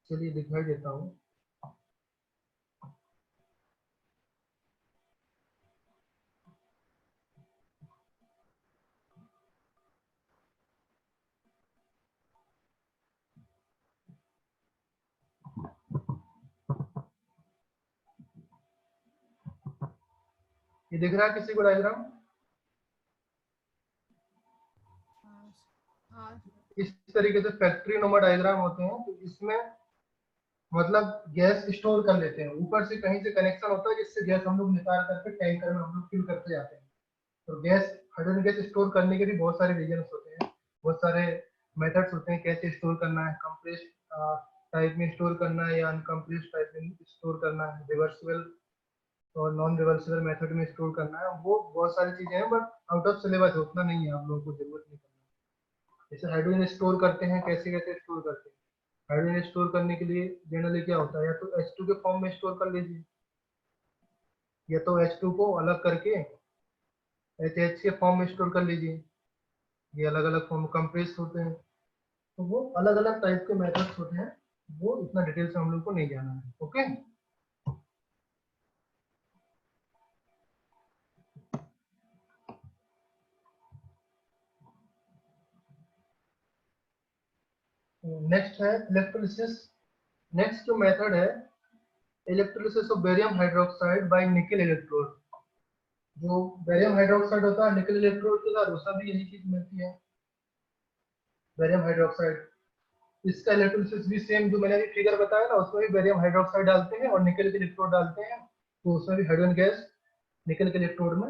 चलिए दिखाई देता हूँ। ये दिख रहा है किसी को डायग्राम? हाँ इस तरीके से फैक्ट्री नुमा डायग्राम होते हैं, तो इसमें मतलब गैस स्टोर कर लेते हैं, ऊपर से कहीं से कनेक्शन होता है जिससे गैस हम लोग निकाल करके टैंकर में हम लोग फिल करते जाते हैं। तो गैस, हाइड्रोजन गैस स्टोर करने के भी बहुत सारे रीजन होते हैं, बहुत सारे मेथड्स होते हैं कैसे स्टोर करना है, कंप्रेस टाइप में स्टोर करना है या अनकम्प्रेस टाइप में स्टोर करना है, रिवर्सिबल और नॉन रिवर्सिबल मेथड में स्टोर करना है, वो बहुत सारी चीजें हैं, बट आउट ऑफ सिलेबस उतना नहीं है, आप लोगों को जरूरत नहीं करना। जैसे हाइड्रोजन स्टोर करते हैं, कैसे कैसे स्टोर करते हैं, हाइड्रोजन स्टोर करने के लिए जनरली क्या होता है, या तो H2 के फॉर्म में स्टोर कर लीजिए, या तो H2 को अलग करके HH के फॉर्म में स्टोर कर लीजिए, ये अलग अलग फॉर्म कंप्रेस होते हैं, तो वो अलग अलग टाइप के मेथड्स होते हैं, वो इतना डिटेल से हम लोग को नहीं जाना है। ओके, नेक्स्ट है इलेक्ट्रोलिसिस। नेक्स्ट जो मेथड है electrolysis of barium hydroxide by nickel electrode. जो बेरियम हाइड्रोक्साइड होता है निकल इलेक्ट्रोड के साथ, उसका भी यही चीज मिलती है, बेरियम हाइड्रोक्साइड। इसका इलेक्ट्रोलिसिस भी सेम, जो मैंने अभी फिगर बताया ना, उसमें भी बेरियम हाइड्रोक्साइड डालते हैं और निकल के इलेक्ट्रोड डालते हैं, तो उसमें भी हाइड्रोजन गैस निकल के इलेक्ट्रोड में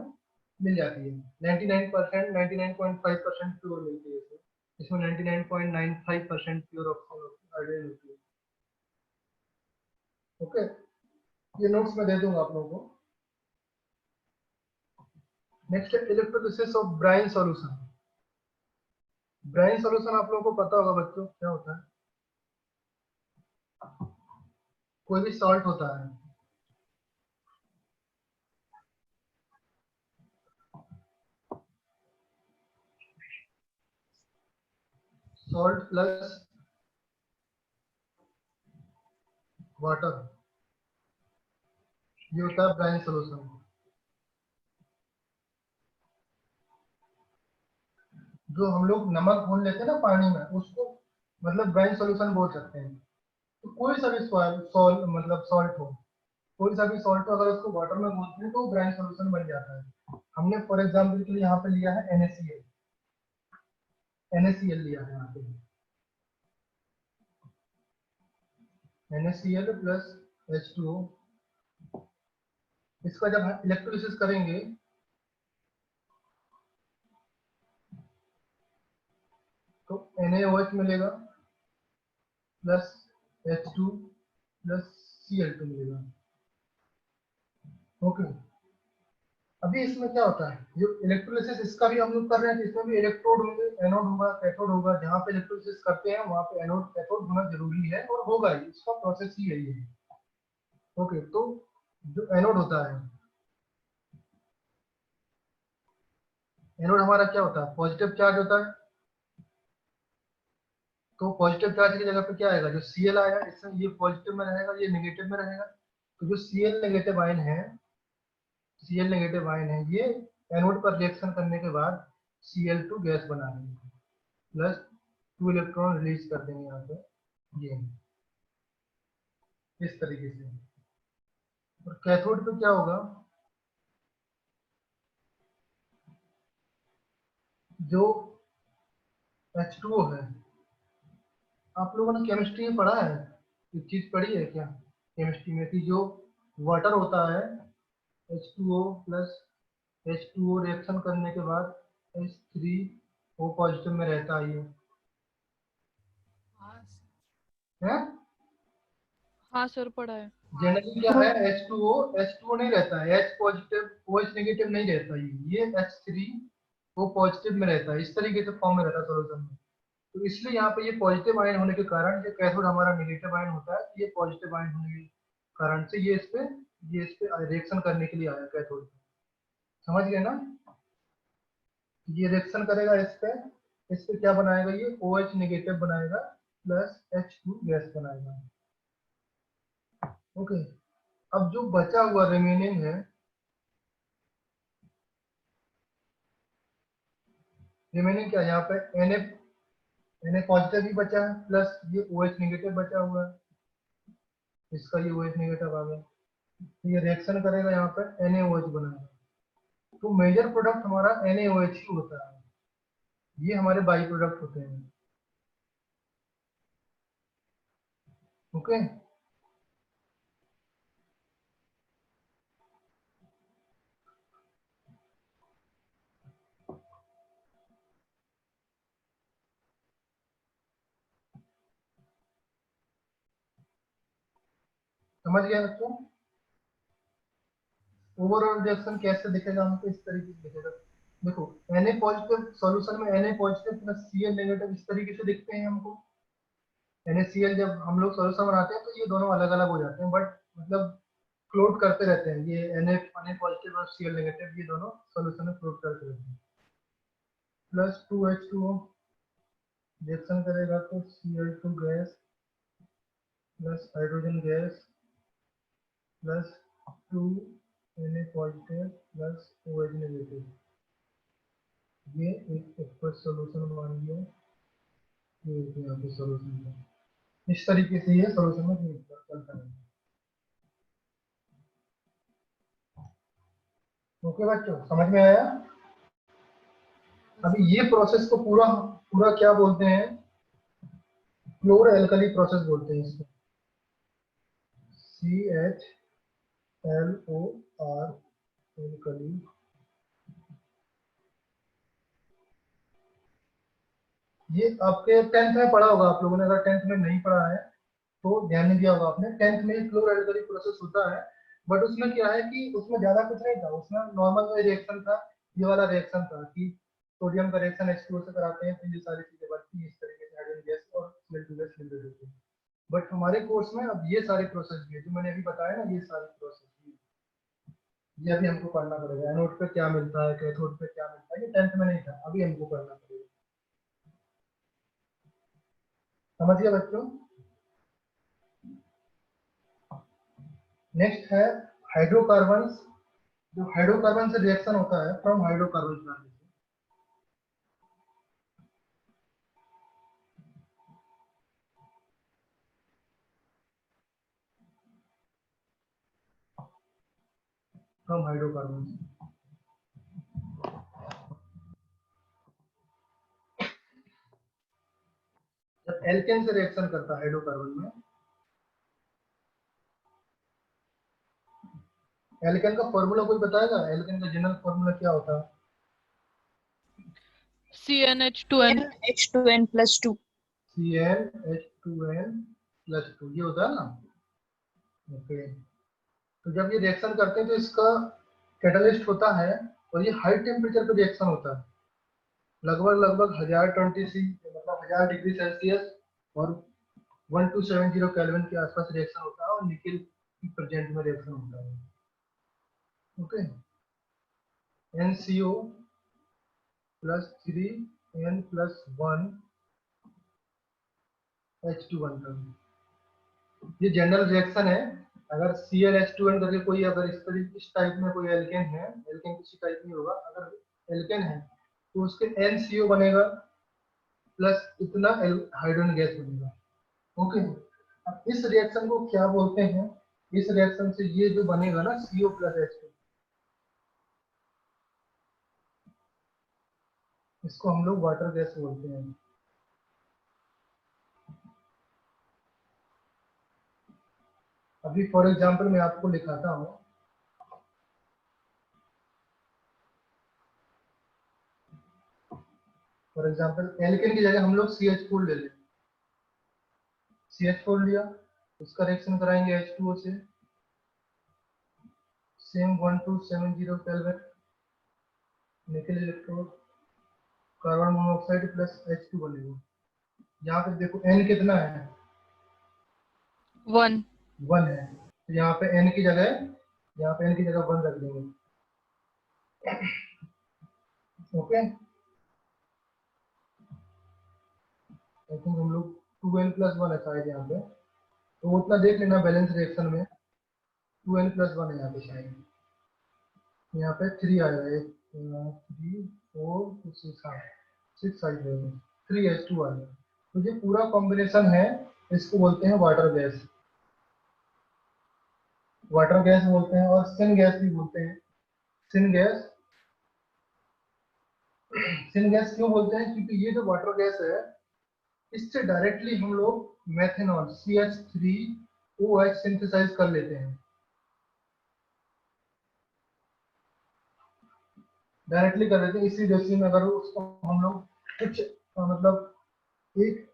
मिल जाती है। 99%, 99.5% प्योर मिलती है इसमें, इसमें 99.95% प्योर ऑक्सीजन हाइड्रोजन होती है। ओके, ये नोट्स मैं दे दूंगा आप लोगों को। नेक्स्ट है electrolysis of brine solution. Brine solution आप लोगों को पता होगा बच्चों क्या होता है, कोई भी सॉल्ट होता है, सॉल्ट प्लस वाटर, ये होता है ब्राइन सॉल्यूशन। जो हम लोग नमक घोल लेते हैं ना पानी में, उसको मतलब ब्राइन सॉल्यूशन बोल सकते हैं। तो कोई सा भी मतलब सॉल्ट हो, कोई सा भी सॉल्ट हो, अगर उसको वाटर में घोलते हैं तो ब्राइन सॉल्यूशन बन जाता है। हमने फॉर एग्जांपल के लिए यहाँ पे लिया है NaCl, NaCl लिया है यहाँ पे, NaCl प्लस H2O। इसका जब इलेक्ट्रोलिसिस करेंगे तो NaOH मिलेगा प्लस H2 प्लस Cl2 मिलेगा। ओके, अभी इसमें क्या होता है, जो इलेक्ट्रोलिसिस इसका भी हम लोग कर रहे हैं, तो इसमें भी इलेक्ट्रोड होंगे, एनोड होगा, कैथोड होगा। जहाँ पे इलेक्ट्रोलिसिस करते हैं वहाँ पे एनोड कैथोड होना जरूरी है और होगा ही, इसका प्रोसेस ही यही है। ओके, तो जो एनोड होता है, एनोड हमारा क्या होता है, पॉजिटिव चार्ज होता है। तो पॉजिटिव चार्ज की जगह पे क्या आएगा, जो Cl आएगा, इसमें ये पॉजिटिव में रहेगा, ये नेगेटिव में रहेगा। तो जो Cl नेगेटिव आयन है, Cl नेगेटिव आयन है, ये एनोड पर रिएक्शन करने के बाद Cl2 गैस बना देंगे, प्लस 2 इलेक्ट्रॉन रिलीज कर देंगे यहाँ पे, ये इस तरीके से। और कैथोड पे क्या होगा, जो H2O है, आप लोगों ने केमिस्ट्री में पढ़ा है, एक चीज पढ़ी है क्या केमिस्ट्री में, कि जो वाटर होता है H2O प्लस H2O रिएक्शन करने के बाद H3O पॉजिटिव में रहता है ये, है? हाँ सर पढ़ा है। जनरली क्या है, H2O नहीं रहता है, H पॉजिटिव OH नेगेटिव नहीं रहता ये H3O पॉजिटिव में रहता है, इस तरीके से फॉर्म में रहता है सॉल्यूशन में। तो इसलिए यहाँ पे ये पॉजिटिव आयन होने के कारण, ये कैथोड हमारा नेगेटिव आयन होता है, ये पॉजिटिव आयन होने के कारण से ये इस पे रिएक्शन करने के लिए आया कैथोड। समझ गए ना? ये रिएक्शन करेगा इस पे क्या बनाएगा, ये OH नेगेटिव बनाएगा प्लस H2 गैस बनाएगा। ओके, अब जो बचा हुआ रिमेनिंग है, रिमेनिंग क्या है यहाँ पे, Na पॉजिटिव भी बचा है प्लस ये OH नेगेटिव बचा हुआ है, इसका ये OH नेगेटिव आ गया, तो ये रिएक्शन करेगा यहाँ पे NaOH बनाएगा। तो मेजर प्रोडक्ट हमारा NaOH ही होता है, ये हमारे बाई प्रोडक्ट होते हैं। ओके, समझ गया बच्चों? ओवरऑल रिएक्शन कैसे दिखेगा हमको, इस तरीके से दिखेगा। देखो Na पॉजिटिव सॉल्यूशन में Na positive plus Cl negative इस तरीके से दिखते हैं हमको। NaCl जब हम लोग सॉल्यूशन बनाते हैं तो ये दोनों अलग अलग हो जाते हैं, बट मतलब फ्लोट करते रहते हैं, ये Na पॉजिटिव और Cl नेगेटिव ये दोनों सॉल्यूशन में फ्लोट करते रहते हैं। प्लस 2H2O रिएक्शन करेगा तो Cl2 gas plus hydrogen gas plus 2 Na positive plus OH negative, ये एक एक्वस सॉल्यूशन मान लिया, ये यहाँ पे सॉल्यूशन है। इस तरीके से ये सॉल्यूशन में चलता है। ओके बच्चों, समझ में आया? अभी ये प्रोसेस को पूरा पूरा क्या बोलते हैं, क्लोर एल्कली प्रोसेस बोलते हैं इसको, CHLOR एल्कली। ये आपके 10th में पढ़ा होगा आप लोगों ने, अगर 10th में नहीं पढ़ा है तो ध्यान नहीं दिया होगा आपने। 10th में क्लोर एल्कली प्रोसेस होता है, बट उसमें क्या है कि उसमें ज्यादा कुछ नहीं था, उसमें नॉर्मल रिएक्शन था, ये वाला रिएक्शन था कि सोडियम का रिएक्शन H2O से कराते हैं तो ये सारी चीजें बनती हैं, इस तरीके से हाइड्रोजन गैस और Cl2 गैस जनरेट होती है। बट हमारे कोर्स में अब ये सारे प्रोसेस भी है जो मैंने अभी बताया ना, ये सारे प्रोसेस भी, ये अभी हमको पढ़ना पड़ेगा। एनोड पे क्या मिलता है, कैथोड पे क्या मिलता है, ये 10th में नहीं था, अभी हमको पढ़ना पड़ेगा। समझ गया बच्चों? नेक्स्ट है हाइड्रोकार्बन। जो हाइड्रोकार्बन से रिएक्शन होता है, फ्रॉम हाइड्रोकार्बन फ्रॉम हाइड्रोकार्बन, जब एल्केन से रिएक्शन करता है हाइड्रोकार्बन में, एल्केन का फॉर्मूला कोई बताएगा? एल्केन का जनरल फॉर्मूला क्या होता है? CnH2n H2n+2 CnH2n+2 ये होता है ना। ओके, तो जब ये रिएक्शन करते हैं तो इसका कैटलिस्ट होता है और ये हाई टेम्परेचर पे रिएक्शन होता है, लगभग 1020 मतलब 1000 डिग्री सेल्सियस और 1270 केल्विन के आसपास रिएक्शन होता है और निकेल की प्रेजेंट में रिएक्शन होता है। Okay, NCO plus 3n plus 1 H2 बनता है। ये जनरल रिएक्शन है। अगर ClH2n करके कोई, अगर इस टाइप में कोई एल्केन है, एल्केन किसी टाइप में होगा, अगर एल्केन है तो उसके NCO बनेगा प्लस इतना हाइड्रोजन गैस बनेगा। ओके, अब इस रिएक्शन को क्या बोलते हैं? इस रिएक्शन से ये जो बनेगा ना CO प्लस H2, इसको हम लोग वाटर गैस बोलते हैं। अभी फॉर एग्जांपल मैं आपको लिखाता हूँ, फॉर एग्जांपल एल्केन की जगह हम लोग CH4 ले लें, CH4 लिया, उसका रिएक्शन कराएंगे H2O से, सेम 1270 केल्विन, निकल electrode, carbon monoxide plus H2 बनेगा। यहाँ पे देखो N कितना है, 1 1 है, तो यहाँ पे N की जगह 1 रख देंगे। ओके, आई थिंक हम लोग 2N+1 है शायद यहाँ पे, तो उतना देख लेना बैलेंस रिएक्शन में, 2N+1 है यहाँ पे शायद, यहाँ पे 3 आएगा, 3 4 6 6 आ जाएगा, 3H2 आएगा। तो ये पूरा कॉम्बिनेशन है, इसको बोलते हैं वाटर गैस, बोलते हैं, और सिन गैस भी बोलते हैं। सिन गैस क्यों बोलते हैं, क्योंकि ये जो वाटर गैस है, इससे डायरेक्टली हम लोग मेथनॉल CH3OH सिंथेसाइज कर लेते हैं, डायरेक्टली कर लेते हैं। इसी रेशियो में अगर उसको हम लोग कुछ मतलब एक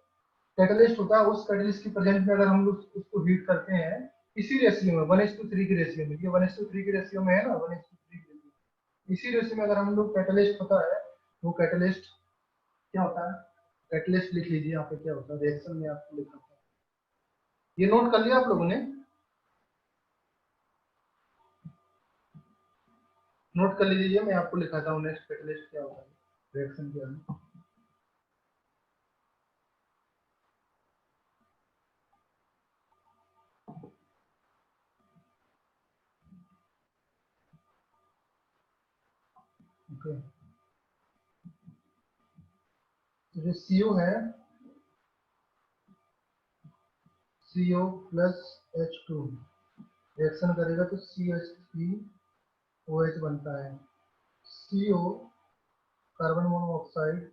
कैटलिस्ट होता है, उस कैटलिस्ट की प्रेजेंट में अगर हम लोग उसको हीट करते हैं, इसी रेशियो में 1:3 की रेशियो में, ये 1:3 की रेशियो में है ना, 1:3 की रेशियो, इसी रेशियो में अगर हम लोग कैटलिस्ट होता है, वो कैटलिस्ट क्या होता है, कैटलिस्ट लिख लीजिए यहाँ पे क्या होता है, रिएक्शन में आपको लिखा था, ये नोट कर लिया आप लोगों ने, नोट कर लीजिए, मैं आपको लिखाता हूँ नेक्स्ट कैटलिस्ट क्या होता है रिएक्शन के अंदर। ओके, तो जो CO है, CO प्लस H2 रिएक्शन करेगा तो CH3OH बनता है, CO कार्बन मोनोऑक्साइड,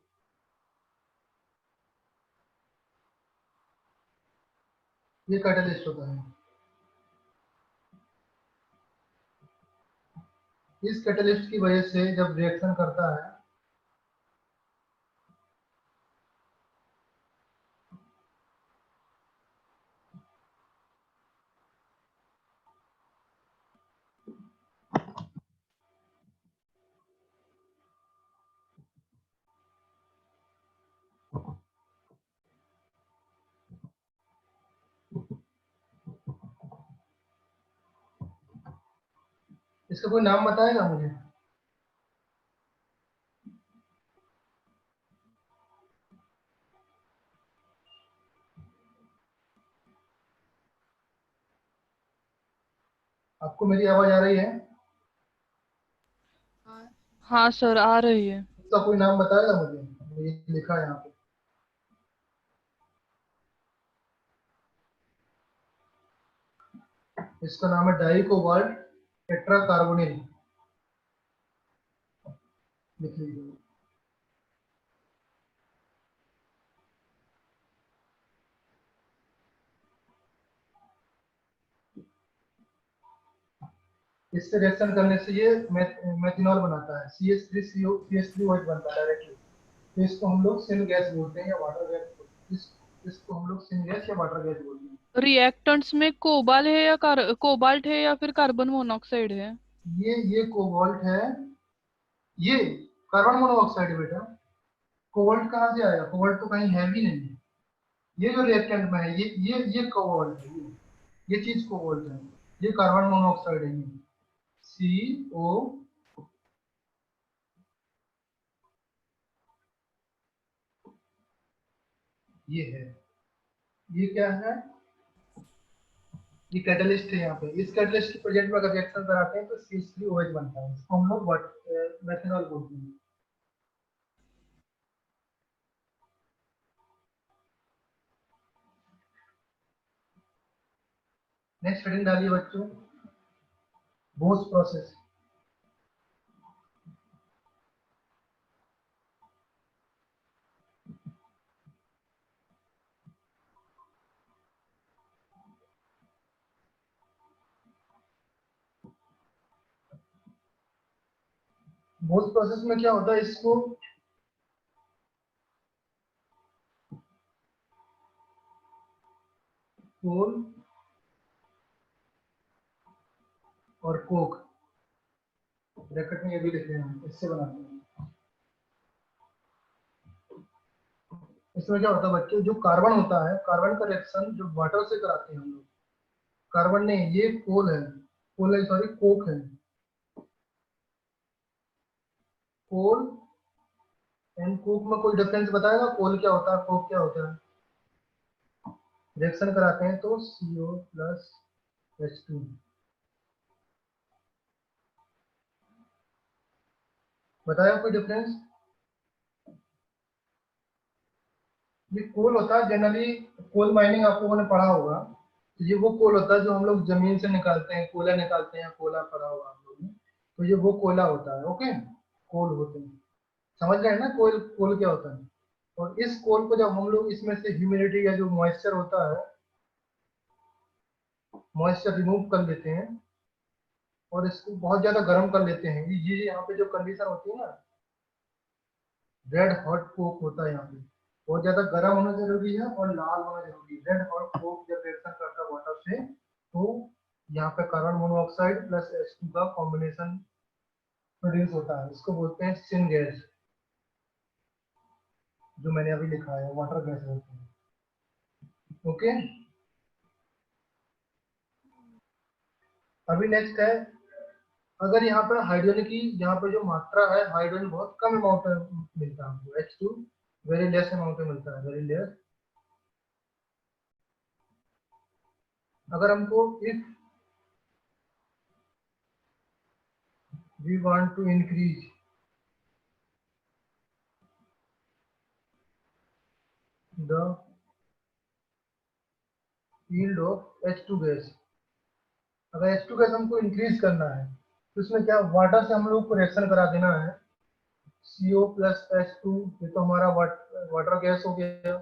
ये कैटलिस्ट होता है। इस कैटलिस्ट की वजह से जब रिएक्शन करता है, इसका कोई नाम बताएगा मुझे, आपको मेरी आवाज आ रही है, हाँ सर आ रही है। इसका कोई नाम बताएगा मुझे, ये लिखा है यहाँ पे, इसका नाम है डाई कोबाल्ट टेट्रा कार्बोनिल, लिख लीजिए। इससे रिएक्शन करने से ये मेथनॉल बनाता है, CH3OH बनता है डायरेक्टली, तो इसको हम लोग सिन गैस बोलते हैं या वाटर गैस बोलते हैं, इसको हम लोग सिन गैस या वाटर गैस बोलते हैं। रिएक्टेंट्स में कोबाल्ट है या फिर कार्बन मोनोऑक्साइड है? ये कोबाल्ट है, ये कार्बन मोनोऑक्साइड है बेटा, कोबाल्ट कहाँ से आएगा, कोबाल्ट तो कहीं है भी नहीं है, ये जो रिएक्टेंट में है ये कोबाल्ट है, ये चीज कोबाल्ट है, ये कार्बन मोनोऑक्साइड है, ये CO, ये है, ये क्या है, ये कैटलिस्ट है यहाँ पे, इस कैटलिस्ट के प्रेजेंट में अगर रिएक्शन कराते हैं तो CH3OH बनता है, इसको हम लोग मेथनॉल बोलते हैं। नेक्स्ट हेडिंग डालिए बच्चों, बोस प्रोसेस। बोस प्रोसेस में क्या होता है, इसको कोल और कोक, ब्रैकेट में ये भी लिख रहे हैं, इससे बनाते हैं। इसमें क्या होता है बच्चों, जो कार्बन होता है, कार्बन का रिएक्शन जो वाटर से कराते हैं हम लोग, कार्बन नहीं, ये कोल है, कोल है, सॉरी कोक है, कोल एंड कोक में कोई डिफरेंस बताएगा? कोल क्या होता है, कोक क्या होता है? रिएक्शन कराते हैं तो CO प्लस H2, बताया कोई डिफरेंस? ये कोल होता है जनरली, कोल माइनिंग आप लोगों ने पढ़ा होगा, तो ये वो कोल होता है जो हम लोग जमीन से निकालते हैं, कोयला निकालते हैं, कोयला पढ़ा होगा आप लोगों ने, तो ये वो कोयला होता है। ओके, कोल होते हैं, समझ गए ना कोल, कोल क्या होता है। और इस कोल को जब हम लोग इसमें से ह्यूमिडिटी या जो मॉइस्चर होता है, मॉइस्चर रिमूव कर लेते हैं और इसको बहुत ज्यादा गर्म कर लेते हैं, ये यहाँ पे जो कंडीशन होती है ना, रेड हॉट कोक होता है यहाँ पे, बहुत ज्यादा गर्म होना जरूरी है और लाल होना जरूरी है। रेड हॉट कोक जब रिएक्शन करता है वाटर से, तो यहाँ पे कार्बन मोनोऑक्साइड प्लस H2 का कॉम्बिनेशन प्रोड्यूस होता है, इसको बोलते हैं सिन गैस, जो मैंने अभी लिखा है वाटर गैस बोलते हैं। ओके, अभी नेक्स्ट है, अगर यहाँ पर हाइड्रोजन की, यहाँ पर जो मात्रा है, हाइड्रोजन बहुत कम अमाउंट में मिलता है हमको, H2 वेरी लेस अमाउंट में मिलता है, वेरी लेस। अगर हमको if we want to increase the yield of H2 gas, अगर H2 गैस हमको इंक्रीज करना है तो इसमें क्या, वाटर से हम लोग को रिएक्शन करा देना है, CO प्लस H2, ये तो हमारा वाटर गैस हो गया,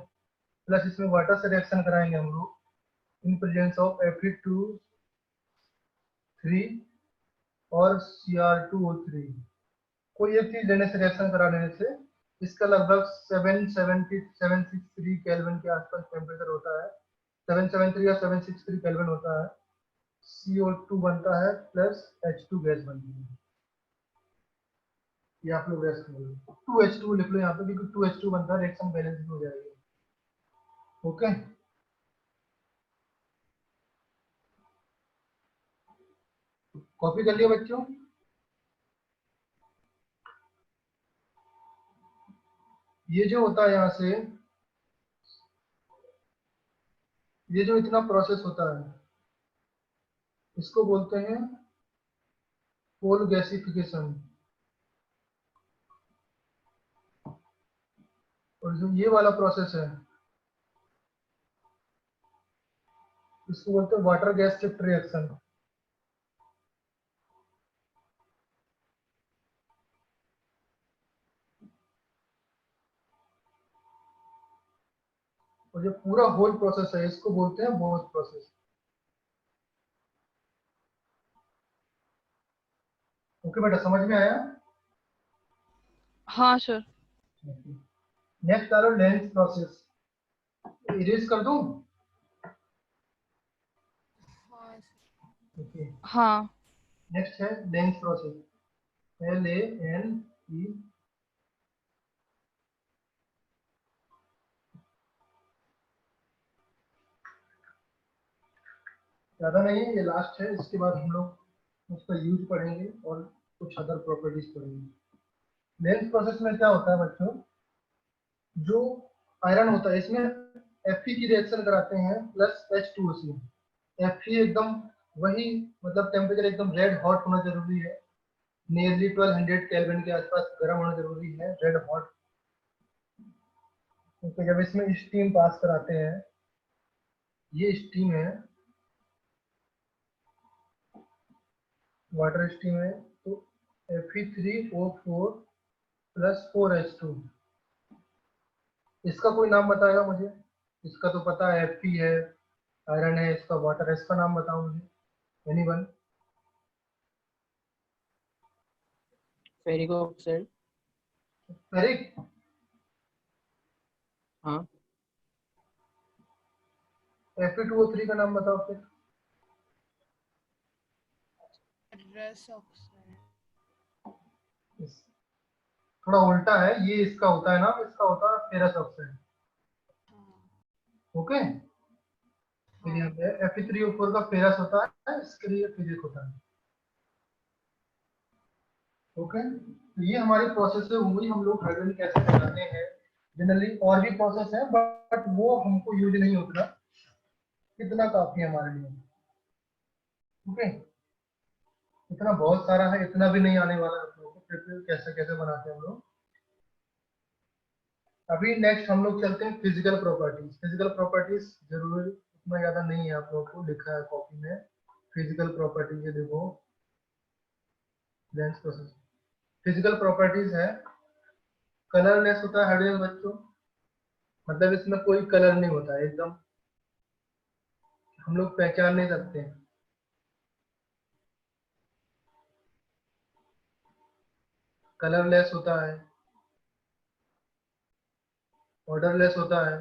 प्लस इसमें वाटर से रिएक्शन कराएंगे हम लोग इन प्रेजेंस ऑफ Fe2 3 और Cr2O3, कोई एक चीज लेने से, रिएक्शन करा लेने से, इसका लगभग 763 केल्विन के आसपास टेम्परेचर होता है, 773 या 763 केल्विन होता है, CO2 बनता है प्लस H2 गैस बनती है। ये आप लोग रेस्ट लो, 2H2 लिख लो यहाँ पे, क्योंकि 2H2 बनता है, रिएक्शन बैलेंस हो जाएगी। ओके, कॉपी कर लिया बच्चों? ये जो होता है यहाँ से, ये जो इतना प्रोसेस होता है, इसको बोलते हैं कोल गैसिफिकेशन। और जो ये वाला प्रोसेस है, इसको बोलते हैं वाटर गैस शिफ्ट रिएक्शन। और जो पूरा होल प्रोसेस है, इसको बोलते हैं बोथ प्रोसेस। ओके बेटा, समझ में आया? हाँ सर। नेक्स्ट आ लो लेंस प्रोसेस, इरेज कर दूं? ओके, हाँ। नेक्स्ट है लेंस प्रोसेस, LANE, ज्यादा नहीं है, ये लास्ट है, इसके बाद हम लोग उसका यूज पढ़ेंगे और कुछ अदर प्रॉपर्टीज पढ़ेंगे। लेंस प्रोसेस में क्या होता है बच्चों, जो आयरन होता है, इसमें Fe की रिएक्शन कराते हैं प्लस H2O, Fe एकदम वही, मतलब टेम्परेचर एकदम रेड हॉट होना जरूरी है, नियरली 1200 केल्विन के आसपास गर्म होना जरूरी है, रेड हॉट। तो जब इसमें स्टीम पास कराते हैं, ये स्टीम है, वाटर स्टीम है, तो Fe3O4 प्लस 4H2, इसका कोई नाम बताएगा मुझे? इसका तो पता है Fe है, आयरन है, इसका वाटर है, इसका नाम बताओ मुझे, एनीवन? Ferric oxide. फेरिक? हाँ। Fe2O3 का नाम बताओ फिर। थोड़ा उल्टा है, ये इसका होता है नाम, इसका होता है फेरस ऑक्साइड। ओके, फिर यहाँ पे Fe3O4 का फेरस होता है, इसके लिए फिजिक होता है। ओके, तो ये हमारी प्रोसेस है, वही हम लोग हाइड्रोजन कैसे बनाते हैं। जनरली और भी प्रोसेस है, बट वो हमको यूज नहीं होता, इतना काफी है हमारे लिए। ओके, इतना बहुत सारा है, इतना भी नहीं आने वाला है लोगों को, फिर कैसे कैसे बनाते हैं हम लोग। अभी नेक्स्ट हम लोग चलते हैं फिजिकल प्रॉपर्टीज। फिजिकल प्रॉपर्टीज जरूर उतना ज्यादा नहीं है, आप लोगों को लिखा है कॉपी में। फिजिकल प्रॉपर्टीज ये देखो, लेंस प्रोसेस। फिजिकल प्रॉपर्टीज है, कलरलेस होता है हाइड्रोजन बच्चों, मतलब इसमें कोई कलर नहीं होता है, एकदम हम लोग पहचान नहीं सकते हैं। कलरलेस होता है, ऑर्डरलेस होता है,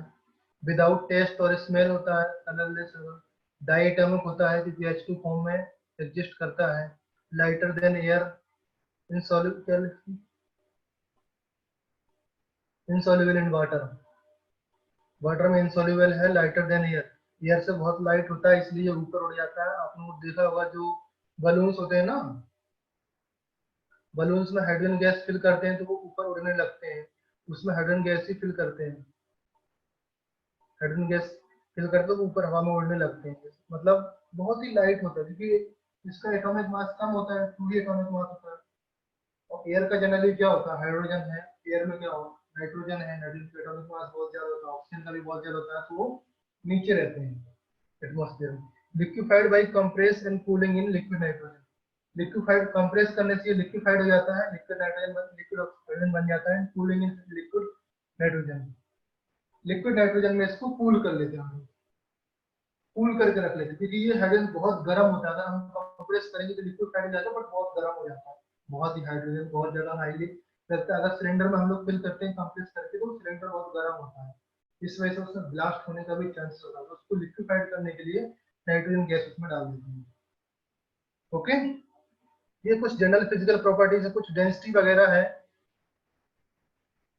विदाउट टेस्ट और स्मेल होता है कलरलेस। डाइएटॉमिक होता है क्योंकि H2 फॉर्म में एग्जिस्ट करता है। Lighter than air, insoluble in water, water में इनसॉल्युबल है, लाइटर देन एयर, एयर से बहुत लाइट होता है इसलिए ऊपर उड़ जाता है। आपने देखा होगा जो बलून्स होते हैं ना, बलून्स में हाइड्रोजन गैस फिल करते हैं तो वो ऊपर उड़ने लगते हैं, उसमें हाइड्रोजन गैस ही फिल करते हैं, हाइड्रोजन गैस फिल करके वो ऊपर हवा में उड़ने लगते हैं। मतलब बहुत ही लाइट होता है क्योंकि इसका एटॉमिक मास कम होता है, 2 एटॉमिक मास होता है। और एयर का जनरली क्या होता है, हाइड्रोजन है, एयर में क्या होता है, नाइट्रोजन है, नाइट्रोजन का एटॉमिक मास बहुत ज्यादा होता है, ऑक्सीजन का भी बहुत ज्यादा होता है, तो वो नीचे रहते हैं एटमॉस्फेयर में। Liquefied by compress and cooling in liquid nitrogen, liquefied compress करने से लिक्विफाइड हो जाता है, लिक्विड नाइट्रोजन लिक्विड ऑक्सीजन बन जाता है। Cooling in liquid nitrogen, liquid nitrogen में इसको कूल कर लेते हैं हम, कूल करके रख लेते हैं क्योंकि ये हाइड्रोजन बहुत गर्म होता है, अगर हम कंप्रेस करेंगे तो लिक्विफाइड हो जाएगा, बट बहुत गर्म हो जाता है, बहुत ही हाइड्रोजन बहुत ज्यादा हाईली रहता है। अगर सिलेंडर में हम लोग फिल करते हैं कंप्रेस करके तो सिलेंडर बहुत गर्म होता है, इस वजह से उसमें ब्लास्ट होने का भी चांसेस होता है, तो उसको लिक्विफाइड करने के लिए नाइट्रोजन गैस उसमें डाल देते हैं। ओके, ये कुछ जनरल फिजिकल प्रॉपर्टीज है, कुछ डेंसिटी वगैरह है,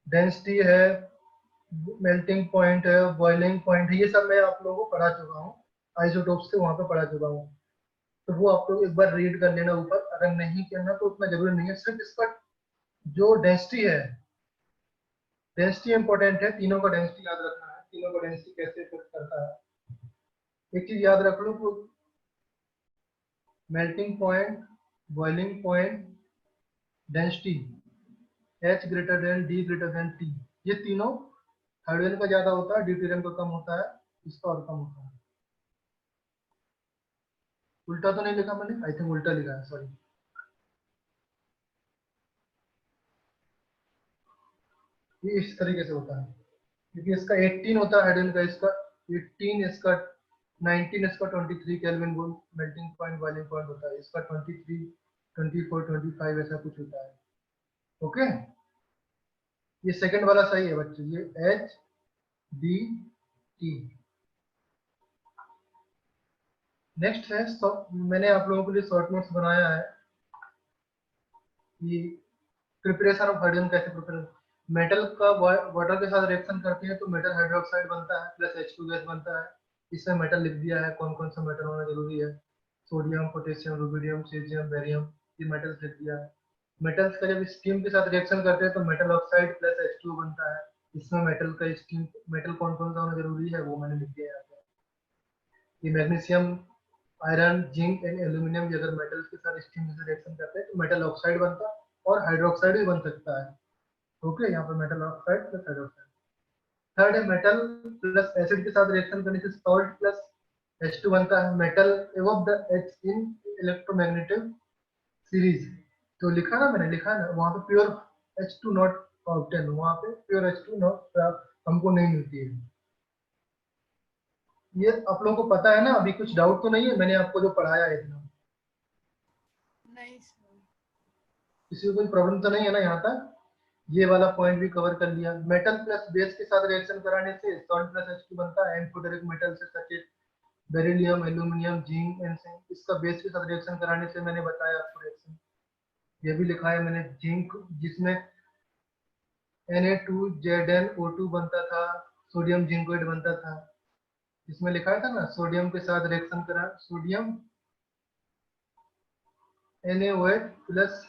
डेंसिटी है, मेल्टिंग पॉइंट है, बॉइलिंग पॉइंट है, ये सब मैं आप लोगों को पढ़ा चुका हूँ, आइसोटोप से वहां पे पढ़ा चुका हूँ, तो वो आप लोग एक बार रीड कर लेना ऊपर, अगर नहीं करना तो उतना जरूरी नहीं है। सिर्फ इसका जो डेंसिटी है, डेंसिटी इंपॉर्टेंट है, तीनों का डेंसिटी याद रखना है, तीनों का डेंसिटी कैसे इफेक्ट करता है। एक चीज याद रख लो, melting point, boiling point, density, H greater than D greater than T, ये तीनों हाइड्रोजन का ज्यादा होता है, ड्यूटेरियम का कम होता है, इसका और कम होता है। उल्टा तो नहीं लिखा मैंने, आई थिंक उल्टा लिखा है, सॉरी। ये इस तरीके से होता है क्योंकि इसका 18 होता है हाइड्रोजन का, इसका 18, इसका 19, इसका 23 kelvin melting point boiling point होता है, इसका 23, 24, 25 ऐसा कुछ होता है। ओके, ये सेकंड वाला सही है बच्चे, ये H D T। नेक्स्ट है, मैंने आप लोगों के लिए शॉर्ट नोट्स बनाया है कि प्रिपरेशन ऑफ हाइड्रोजन कैसे प्रिपेयर। मेटल का वाटर के साथ रिएक्शन करते हैं तो मेटल हाइड्रोक्साइड बनता है प्लस H2 गैस बनता है, इसमें मेटल लिख दिया है, कौन कौन सा मेटल होना जरूरी है, sodium, potassium, rubidium, caesium, barium, ये मेटल्स लिख दिया है। मेटल्स का जब स्टीम के साथ रिएक्शन करते हैं तो मेटल ऑक्साइड प्लस H2 बनता है, इसमें मेटल का स्टीम, मेटल कौन कौन सा होना जरूरी है वो मैंने लिख दिया है। ये magnesium, iron, zinc and aluminium, अगर मेटल्स के साथ स्टीम से रिएक्शन करते हैं तो मेटल ऑक्साइड बनता है और हाइड्रोक्साइड भी बन सकता है। ओके, यहाँ पर metal oxide plus hydroxide. Third है मेटल प्लस एसिड के साथ रिएक्शन करने से सॉल्ट प्लस H2 बनता है, metal एवब the H in electromagnetic series, तो लिखा ना मैंने, लिखा ना वहाँ पे प्योर H2 नॉट ऑब्टेन, वहाँ पे प्योर H2 नॉट हमको नहीं मिलती है। ये आप लोगों को पता है ना, अभी कुछ डाउट तो नहीं है मैंने आपको जो पढ़ाया है इतना? नहीं सर। किसी को कोई प्रॉब्लम तो नहीं है ना यहाँ तक? ये वाला पॉइंट भी कवर कर लिया। मेटल प्लस बेस के साथ रिएक्शन कराने से सॉल्ट प्लस H2 बनता है, एम्फोटेरिक मेटल से such beryllium, aluminium, zinc and zinc, इसका बेस के साथ रिएक्शन कराने से मैंने बताया आपको रिएक्शन। ये भी लिखा है मैंने, जिंक जिसमें Na2ZnO2 बनता था, सोडियम जिंकोइड बनता था। इसमें लिखा था ना, सोडियम के साथ रिएक्शन करा, सोडियम NaOH प्लस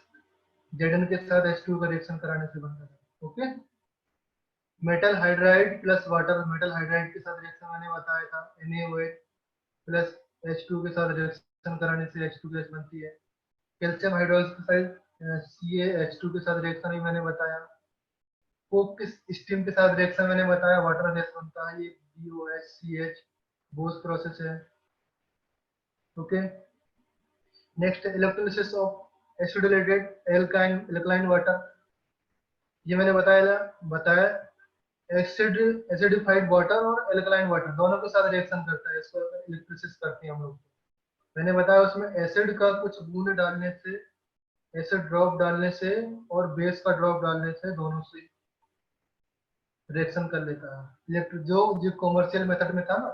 Zn के साथ H2 का रिएक्शन कराने से बनता था। Okay, metal hydride plus water, metal hydride के साथ रिएक्शन मैंने बताया था, NaOH प्लस H2 के साथ रिएक्शन कराने से H2 गैस बनती है। कैल्शियम हाइड्रोक्साइड CaH2 के साथ रिएक्शन भी मैंने बताया। कोक किस स्टीम के साथ रिएक्शन मैंने बताया, वाटर गैस बनता है, ये BOHCH बोस प्रोसेस है। Okay, next electrolysis of acidulated alkaline water, ये मैंने बताया एसिडिफाइड वाटर और एल्कलाइन वाटर दोनों के साथ रिएक्शन करता है, इसको इलेक्ट्रोलिसिस करते हैं हम लोग। मैंने बताया उसमें एसिड का कुछ बूंद डालने से, एसिड ड्रॉप डालने से और बेस का ड्रॉप डालने से दोनों से रिएक्शन कर लेता है। जो कॉमर्शियल मेथड में था ना,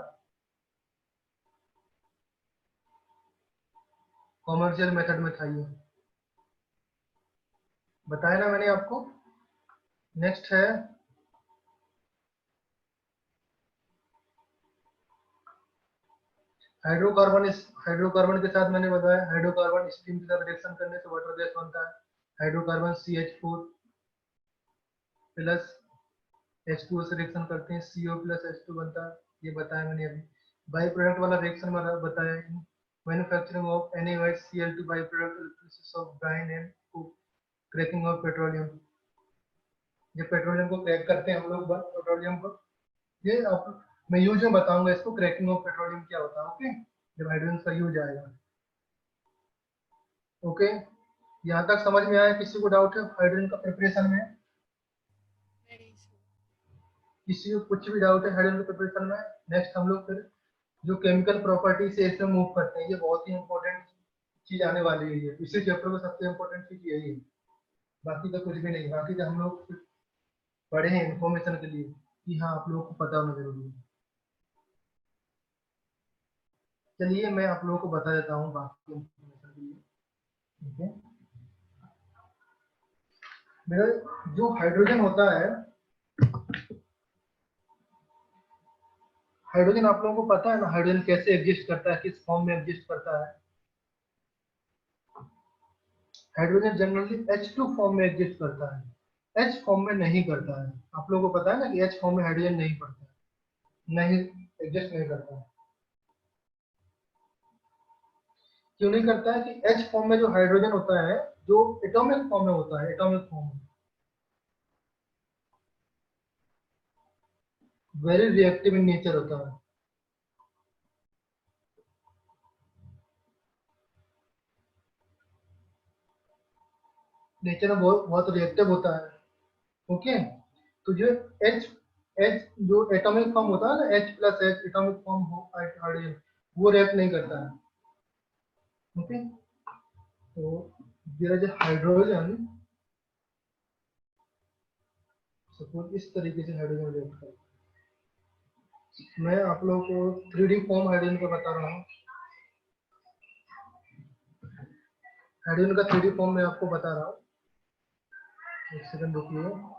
कॉमर्शियल मेथड में था, ये बताया ना मैंने आपको। नेक्स्ट है हाइड्रोकार्बन। हाइड्रोकार्बन के साथ मैंने बताया, हाइड्रोकार्बन स्टीम के साथ रिएक्शन करने से वाटर गैस बनता है। हाइड्रोकार्बन CH4 प्लस H2O से रिएक्शन करते हैं, CO प्लस H2 बनता है, ये बताया मैंने अभी। बाई प्रोडक्ट वाला रिएक्शन बताया, manufacturing of NaOH by product, electrolysis of Bryan and cracking of petroleum, ये पेट्रोलियम को क्रैक करते हैं हम लोग, पेट्रोलियम को, ये आप मैं यूज में बताऊंगा इसको, क्रैकिंग ऑफ पेट्रोलियम क्या होता है। ओके, जब हाइड्रोजन का यूज आएगा। ओके, यहाँ तक समझ में आया? किसी को डाउट है हाइड्रोजन का प्रिपरेशन में? नहीं सर। किसी को कुछ भी डाउट है हाइड्रोजन के प्रिपरेशन में? नेक्स्ट हम लोग फिर जो केमिकल प्रॉपर्टी से इसमें मूव करते हैं, ये बहुत ही इंपॉर्टेंट चीज आने वाली है। ये इसी चैप्टर में सबसे इंपॉर्टेंट चीज यही है, बाकी तो कुछ भी नहीं। बाकी तो हम लोग पढ़े हैं इन्फॉर्मेशन के लिए कि हाँ आप लोगों को पता होना जरूरी है। चलिए मैं आप लोगों को बता देता हूँ बाकी इन्फॉर्मेशन के लिए। ठीक है, मेरा जो हाइड्रोजन होता है, हाइड्रोजन आप लोगों को पता है ना, हाइड्रोजन कैसे एग्जिस्ट करता है, किस फॉर्म में एग्जिस्ट करता है? हाइड्रोजन जनरली H2 फॉर्म में एग्जिस्ट करता है, H फॉर्म में नहीं करता है। आप लोगों को पता है ना कि H फॉर्म में हाइड्रोजन नहीं पड़ता है, नहीं एग्जिस्ट नहीं करता है। क्यों नहीं करता है कि H फॉर्म में जो हाइड्रोजन होता है, जो एटॉमिक फॉर्म में होता है, एटॉमिक फॉर्म में वेरी रिएक्टिव इन नेचर होता है। नेचर में बहुत बहुत रिएक्टिव होता है। ओके, तो जो H H जो एटॉमिक फॉर्म होता है ना, H plus H atomic form हो हाइड्रोजन, वो रिएक्ट नहीं करता है। ओके, तो देयर इज हाइड्रोजन, सपोज इस तरीके से हाइड्रोजन रिएक्ट करता है। मैं आप लोगों को 3D फॉर्म हाइड्रोजन का बता रहा हूँ। हाइड्रोजन का 3D फॉर्म मैं आपको बता रहा हूँ, एक सेकंड रुकिए।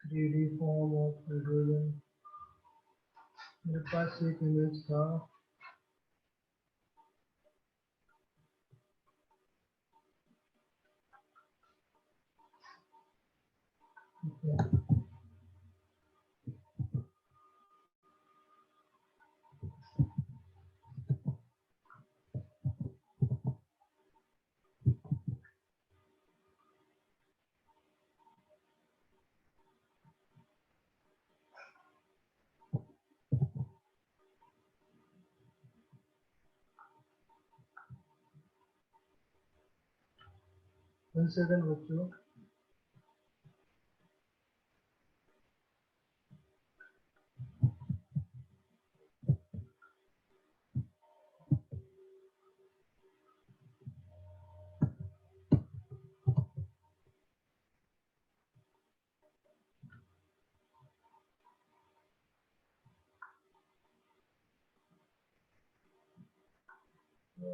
Three D form of hydrogen, मेरे पास एक इमेज था। वन सेकंड बच्चों, ये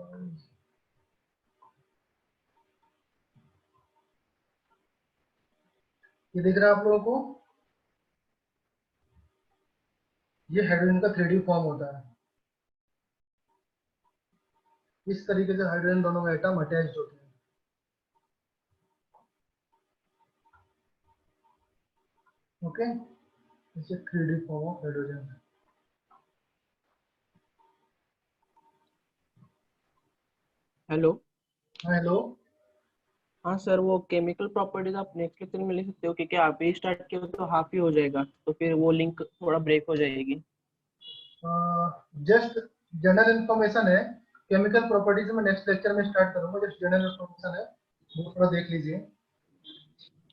दिख रहा है आप लोगों को? ये हाइड्रोजन का 3D फॉर्म होता है। इस तरीके से हाइड्रोजन दोनों एटम अटैच्ड होते हैं। ओके, इसे 3D form of hydrogen. Hello. Hello. हाँ सर, वो केमिकल प्रॉपर्टीज आप नेक्स्ट लेक्चर में ले सकते हो, क्योंकि आप ही स्टार्ट किया हो तो हाफ ही हो जाएगा, तो फिर वो लिंक थोड़ा ब्रेक हो जाएगी। जस्ट जनरल इंफॉर्मेशन है, केमिकल प्रॉपर्टीज में नेक्स्ट लेक्चर में स्टार्ट करूंगा। जस्ट जनरल इंफॉर्मेशन है, वो थोड़ा देख लीजिए।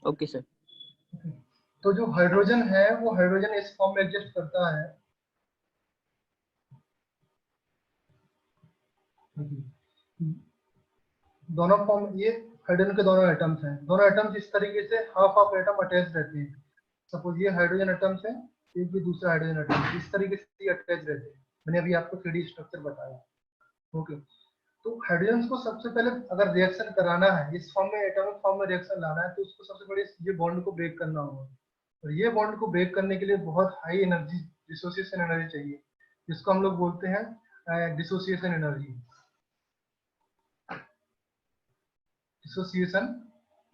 Okay sir. तो जो हाइड्रोजन है वो हाइड्रोजन इस फॉर्म में एग्जिस्ट करता है। दोनों फॉर्म, ये हाइड्रोजन के दोनों एटम्स हैं। दोनों एटम्स इस तरीके से हाफ ऑफ एटम अटैच रहते हैं। सपोज ये हाइड्रोजन एटम्स है, एक भी दूसरा हाइड्रोजन एटम, इस तरीके से अटैच रहते हैं। मैंने अभी आपको 3D स्ट्रक्चर बताया। ओके, तो हाइड्रोजन को सबसे पहले अगर रिएक्शन कराना है, इस फॉर्म में एटॉमिक फॉर्म में रिएक्शन लाना है, तो उसको सबसे पहले ये बॉन्ड को ब्रेक करना होगा। और ये बॉन्ड को ब्रेक करने के लिए बहुत हाई एनर्जी, डिसोसिएशन एनर्जी चाहिए, जिसको हम लोग बोलते हैं डिसोसिएशन एनर्जी। डिसोसिएशन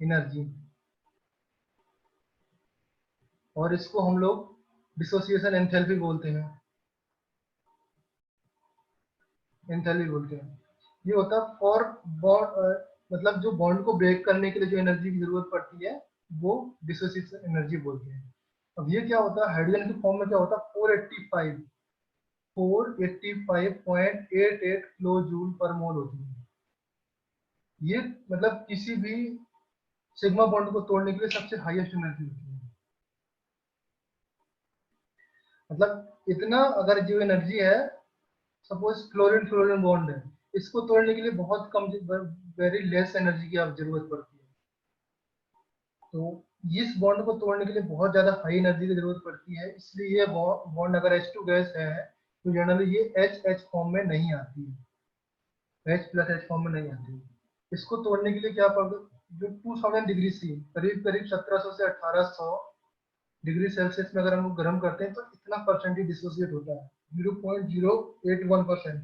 एनर्जी, और इसको हम लोग डिसोसिएशन एंथैल्पी बोलते हैं। एंथैल्पी बोलते हैं। ये होता है फॉर बॉन्ड, मतलब जो बॉन्ड को ब्रेक करने के लिए जो एनर्जी की जरूरत पड़ती है वो डिसोसिएशन एनर्जी बोलते हैं। अब ये क्या होता है, हाइड्रोजन के फॉर्म में क्या होता है, 485.88 किलो जूल पर मोल होती है। ये मतलब किसी भी सिग्मा बॉन्ड को तोड़ने के लिए सबसे हाईएस्ट एनर्जी होती है। मतलब इतना, अगर जो एनर्जी है, सपोज क्लोरीन फ्लोरीन बॉन्ड है, इसको तोड़ने के लिए बहुत कम, वेरी लेस एनर्जी की आप जरूरत पड़ती है। तो इस बॉन्ड को तोड़ने के लिए बहुत ज्यादा हाई एनर्जी की जरूरत पड़ती है। इसलिए ये बॉन्ड अगर H2 गैस है तो जनरली ये HH फॉर्म में नहीं आती है, H+H फॉर्म में नहीं आती है। इसको तोड़ने के लिए क्या पड़ता, जो 2000 डिग्री सी, करीब करीब 1700 से 1800 डिग्री सेल्सियस में अगर हम गर्म करते हैं तो इतना परसेंटेज डिसोसिएट होता है, 0.081%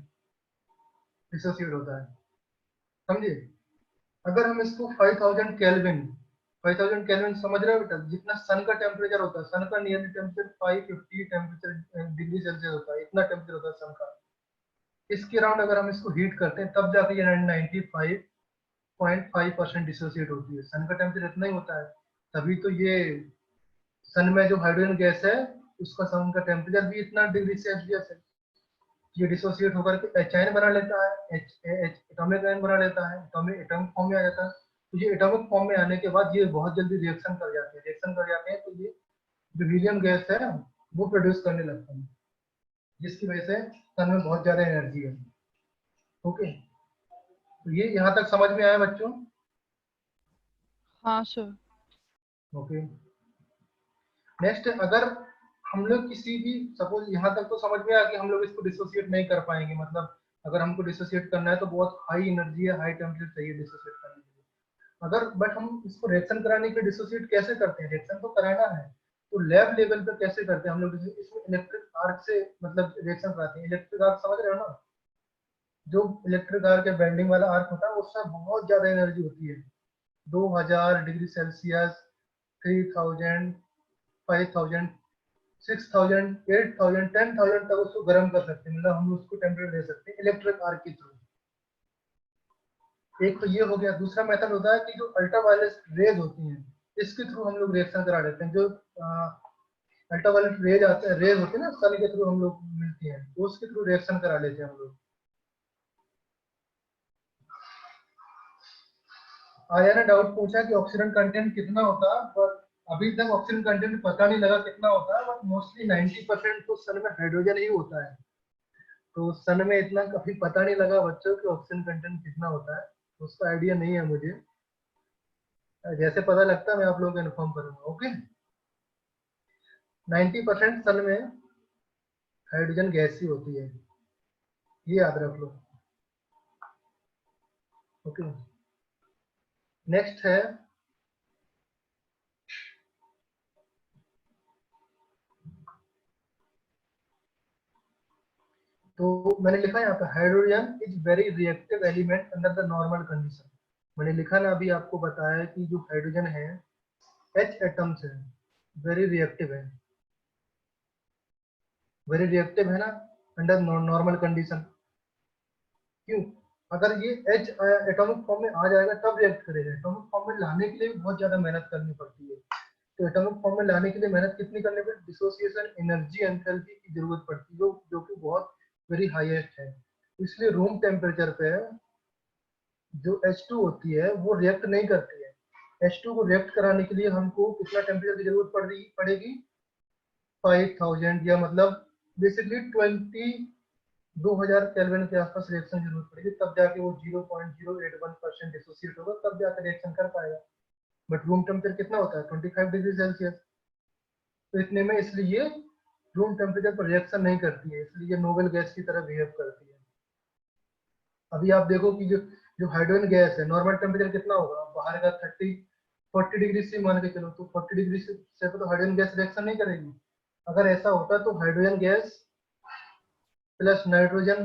डिसोसिएट होता है। समझिए, अगर हम इसको 5000 केल्विन, 5000 केल्विन समझ रहे हो बेटा, जितना सन का टेम्परेचर होता है, सन का nearly temperature 550 temperature degree Celsius होता है, इतना टेम्परेचर होता है सन का। इसके अराउंड अगर हम इसको हीट करते हैं तब जाके ये 95.5% डिसोसिएट होती है। सन का टेम्परेचर इतना ही होता है, तभी तो ये सन में जो हाइड्रोजन गैस है उसका सन का टेम्परेचर भी इतना डिग्री सेल्सियस है। ये डिसोसिएट होकर के एच बना लेता है, एटॉमिक आयन बना लेता है, एटॉमिक फॉर्म में आ जाता है। तो ये एटॉमिक फॉर्म में आने के बाद ये बहुत जल्दी रिएक्शन कर जाते हैं, तो ये जो हीलियम गैस है वो प्रोड्यूस करने लगता है, जिसकी वजह से सन में बहुत ज्यादा एनर्जी है। ओके, तो ये यहाँ तक समझ में आया बच्चों? हाँ सर। ओके, नेक्स्ट, अगर हम लोग किसी भी, सपोज यहाँ तक तो समझ में आ कि हम लोग इसको डिसोसिएट नहीं कर पाएंगे, मतलब अगर हमको डिसोसिएट करना है तो बहुत हाई एनर्जी है, हाई टेम्परेचर चाहिए डिसोसिएट करने के लिए। अगर बट हम इसको रिएक्शन कराने के लिए डिसोसिएट कैसे करते हैं, रिएक्शन तो कराना है, तो लैब लेवल पे कैसे करते हैं हम लोग? इसमें इलेक्ट्रिक आर्क से मतलब रिएक्शन कराते हैं। इलेक्ट्रिक आर्क समझ रहे हो ना, जो इलेक्ट्रिक आर्क या बेंडिंग वाला आर्क होता है उसमें बहुत ज्यादा एनर्जी होती है, 2000 डिग्री सेल्सियस, 3000, 5000, 6000, 8000, 10,000 तक उसको गर्म कर सकते हैं, मतलब हम उसको टेम्परेचर दे सकते हैं इलेक्ट्रिक आर्क के थ्रू। एक तो ये हो गया। दूसरा मेथड होता है कि जो अल्ट्रावायलेट रेज होती हैं, इसके थ्रू हम लोग रिएक्शन करा देते हैं। जो अल्ट्रावायलेट रेज आते हैं, रेज होती है ना सन के थ्रू हम लोग मिलती हैं, तो उसके थ्रू रिएक्शन करा लेते हैं हम लोग। आया ने डाउट पूछा कि ऑक्सीजन कंटेंट कितना होता है, पर अभी तक ऑक्सीजन कंटेंट पता नहीं लगा कितना होता है, बट मोस्टली 90% तो सन में हाइड्रोजन ही होता है। तो सन में इतना कभी पता नहीं लगा बच्चों कि ऑक्सीजन कंटेंट कितना होता है, उसका आइडिया नहीं है मुझे। जैसे पता लगता है मैं आप लोगों को इन्फॉर्म करूंगा। ओके, 90% सन में हाइड्रोजन गैस ही होती है, ये याद रख लो। ओके, नेक्स्ट है तो मैंने लिखा है यहाँ पे hydrogen is very reactive element under the normal condition. मैंने लिखा ना अभी आपको बताया कि जो हाइड्रोजन है H एटम्स है, वेरी रिएक्टिव है, वेरी रिएक्टिव है ना अंडर नॉर्मल कंडीशन। क्यों? अगर ये H एटॉमिक फॉर्म में आ जाएगा तब रिएक्ट करेगा। एटॉमिक फॉर्म में लाने के लिए भी बहुत ज्यादा मेहनत करनी पड़ती है। तो एटॉमिक फॉर्म में लाने के लिए मेहनत कितनी करनी पड़ती है? डिसोसिएशन एनर्जी एंथैल्पी की जरूरत पड़ती है, जो कि बहुत वेरी हाईएस्ट है। इसलिए रूम टेम्परेचर पे जो H2 होती है वो रिएक्ट नहीं करती है। H2 को रिएक्ट कराने के लिए हमको कितना टेम्परेचर की जरूरत पड़ेगी? 5000 या मतलब बेसिकली 2000 केल्विन के आसपास रिएक्शन की जरूरत पड़ेगी, तब जाके वो 0.081% डिसोसिएट होगा, तब जाकर रिएक्शन कर पाएगा। बट रूम टेम्परेचर कितना होता है? 25 डिग्री सेल्सियस। तो इतने में इसलिए रूम टेम्परेचर पर रिएक्शन नहीं करती है, इसलिए नोबेल गैस की तरह बिहेव करती है। अभी आप देखो कि जो हाइड्रोजन गैस है नॉर्मल टेम्परेचर कितना होगा? बाहर का 40 डिग्री से मान के चलो, तो 40 डिग्री से तो हाइड्रोजन गैस रिएक्शन नहीं करेगी। अगर ऐसा होता तो हाइड्रोजन गैस प्लस नाइट्रोजन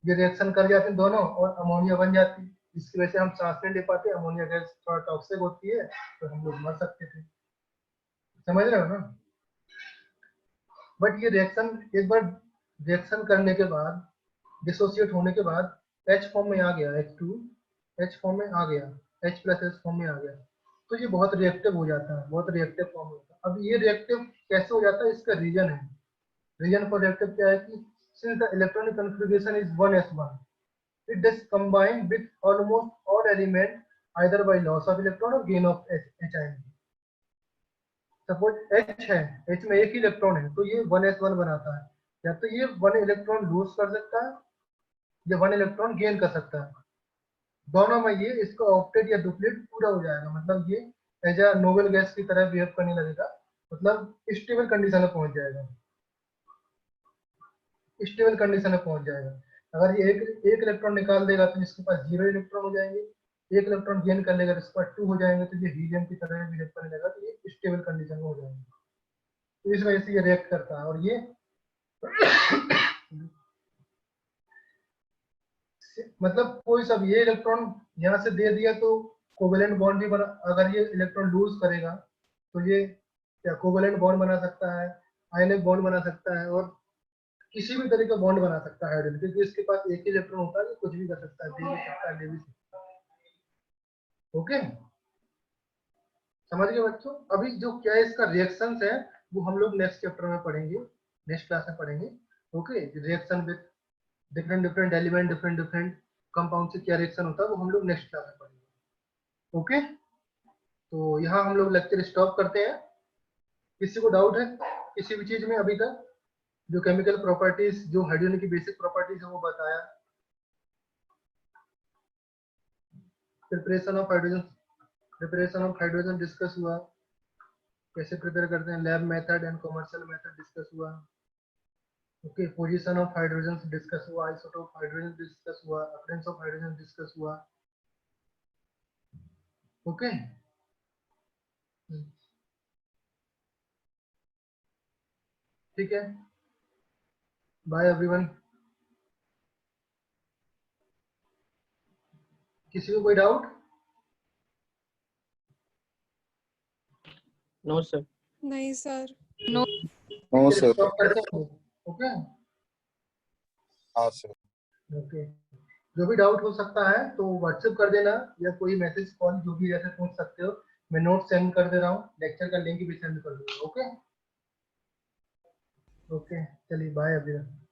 ये रिएक्शन कर जाते दोनों और अमोनिया बन जाती। इसकी वजह से हम सांस नहीं ले पाते, अमोनिया गैस थोड़ा टॉक्सिक होती है तो हम लोग मर सकते थे। समझ रहे हो ना? बट ये रिएक्शन एक बार रिएक्शन करने के बाद, डिसोसिएट होने के बाद H फॉर्म में आ गया, H2 H फॉर्म में आ गया, H प्लस H फॉर्म में आ गया, तो ये बहुत रिएक्टिव हो जाता है, बहुत रिएक्टिव फॉर्म होता है। अब ये रिएक्टिव कैसे हो जाता है? इसका रीजन है, रीजन फॉर रिएक्टिव क्या है कि since the electronic configuration is 1s1, it does combine with almost all element either by loss of electron or gain of H ion. Suppose H है, H में एक ही इलेक्ट्रॉन है तो ये 1s1 बनाता है, या तो ये 1 इलेक्ट्रॉन लूज कर सकता है या 1 इलेक्ट्रॉन गेन कर सकता है। दोनों में ये इसका ऑक्टेट या डुप्लीट पूरा हो जाएगा, मतलब ये एज अ नोबेल गैस की तरह बिहेव करने लगेगा, मतलब स्टेबल कंडीशन में पहुंच जाएगा, स्टेबल कंडीशन में पहुंच जाएगा। अगर ये एक इलेक्ट्रॉन निकाल देगा तो इसके पास 0 इलेक्ट्रॉन हो जाएंगे, एक इलेक्ट्रॉन गेन कर लेगा तो इसके पास 2 हो जाएंगे, तो ये हीलियम की तरह बिहेव करने लगेगा, तो ये स्टेबल कंडीशन में हो जाएंगे। तो इस वजह से ये रिएक्ट करता है। और ये मतलब कोई सब ये इलेक्ट्रॉन यहाँ से दे दिया तो कोवेलेंट बॉन्ड भी बना, अगर ये इलेक्ट्रॉन लूज करेगा तो ये क्या कोवेलेंट बॉन्ड बना सकता है, आयनिक बॉन्ड बना सकता है, और किसी भी तरह का बॉन्ड बना सकता है हाइड्रोजन, क्योंकि इसके पास एक ही इलेक्ट्रॉन होता है, कुछ भी कर सकता है, दे भी सकता है, ले भी सकता है। ओके, समझ गए बच्चों? अभी जो क्या है इसका रिएक्शंस है वो हम लोग नेक्स्ट चैप्टर में पढ़ेंगे, नेक्स्ट क्लास में पढ़ेंगे। Okay, reaction with different different element, different different compound से क्या रिएक्शन होता है वो हम लोग नेक्स्ट क्लास में पढ़ेंगे। ओके, तो यहाँ हम लोग लेक्चर स्टॉप करते हैं। किसी को डाउट है किसी भी चीज में अभी तक? जो केमिकल प्रॉपर्टीज, जो हाइड्रोजन की बेसिक प्रॉपर्टीज है वो बताया, प्रिपरेशन ऑफ हाइड्रोजन डिस्कस हुआ, कैसे प्रिपेयर करते हैं, lab method and commercial method discuss हुआ। Okay, position of hydrogen discuss हुआ, आइसोटोप हाइड्रोजन डिस्कस हुआ, अकरेंस ऑफ हाइड्रोजन डिस्कस हुआ। ओके, ठीक है, बाय एवरीवन। किसी को कोई डाउट? No sir. नहीं sir. No no sir. Stop करते हैं। ओके, हाँ सर। ओके, जो भी डाउट हो सकता है तो व्हाट्सएप कर देना, या कोई मैसेज कॉल जो भी जैसे पूछ सकते हो। मैं नोट सेंड कर दे रहा हूँ, लेक्चर का लिंक भी सेंड कर दूंगा। ओके, ओके, चलिए बाय एवरीवन।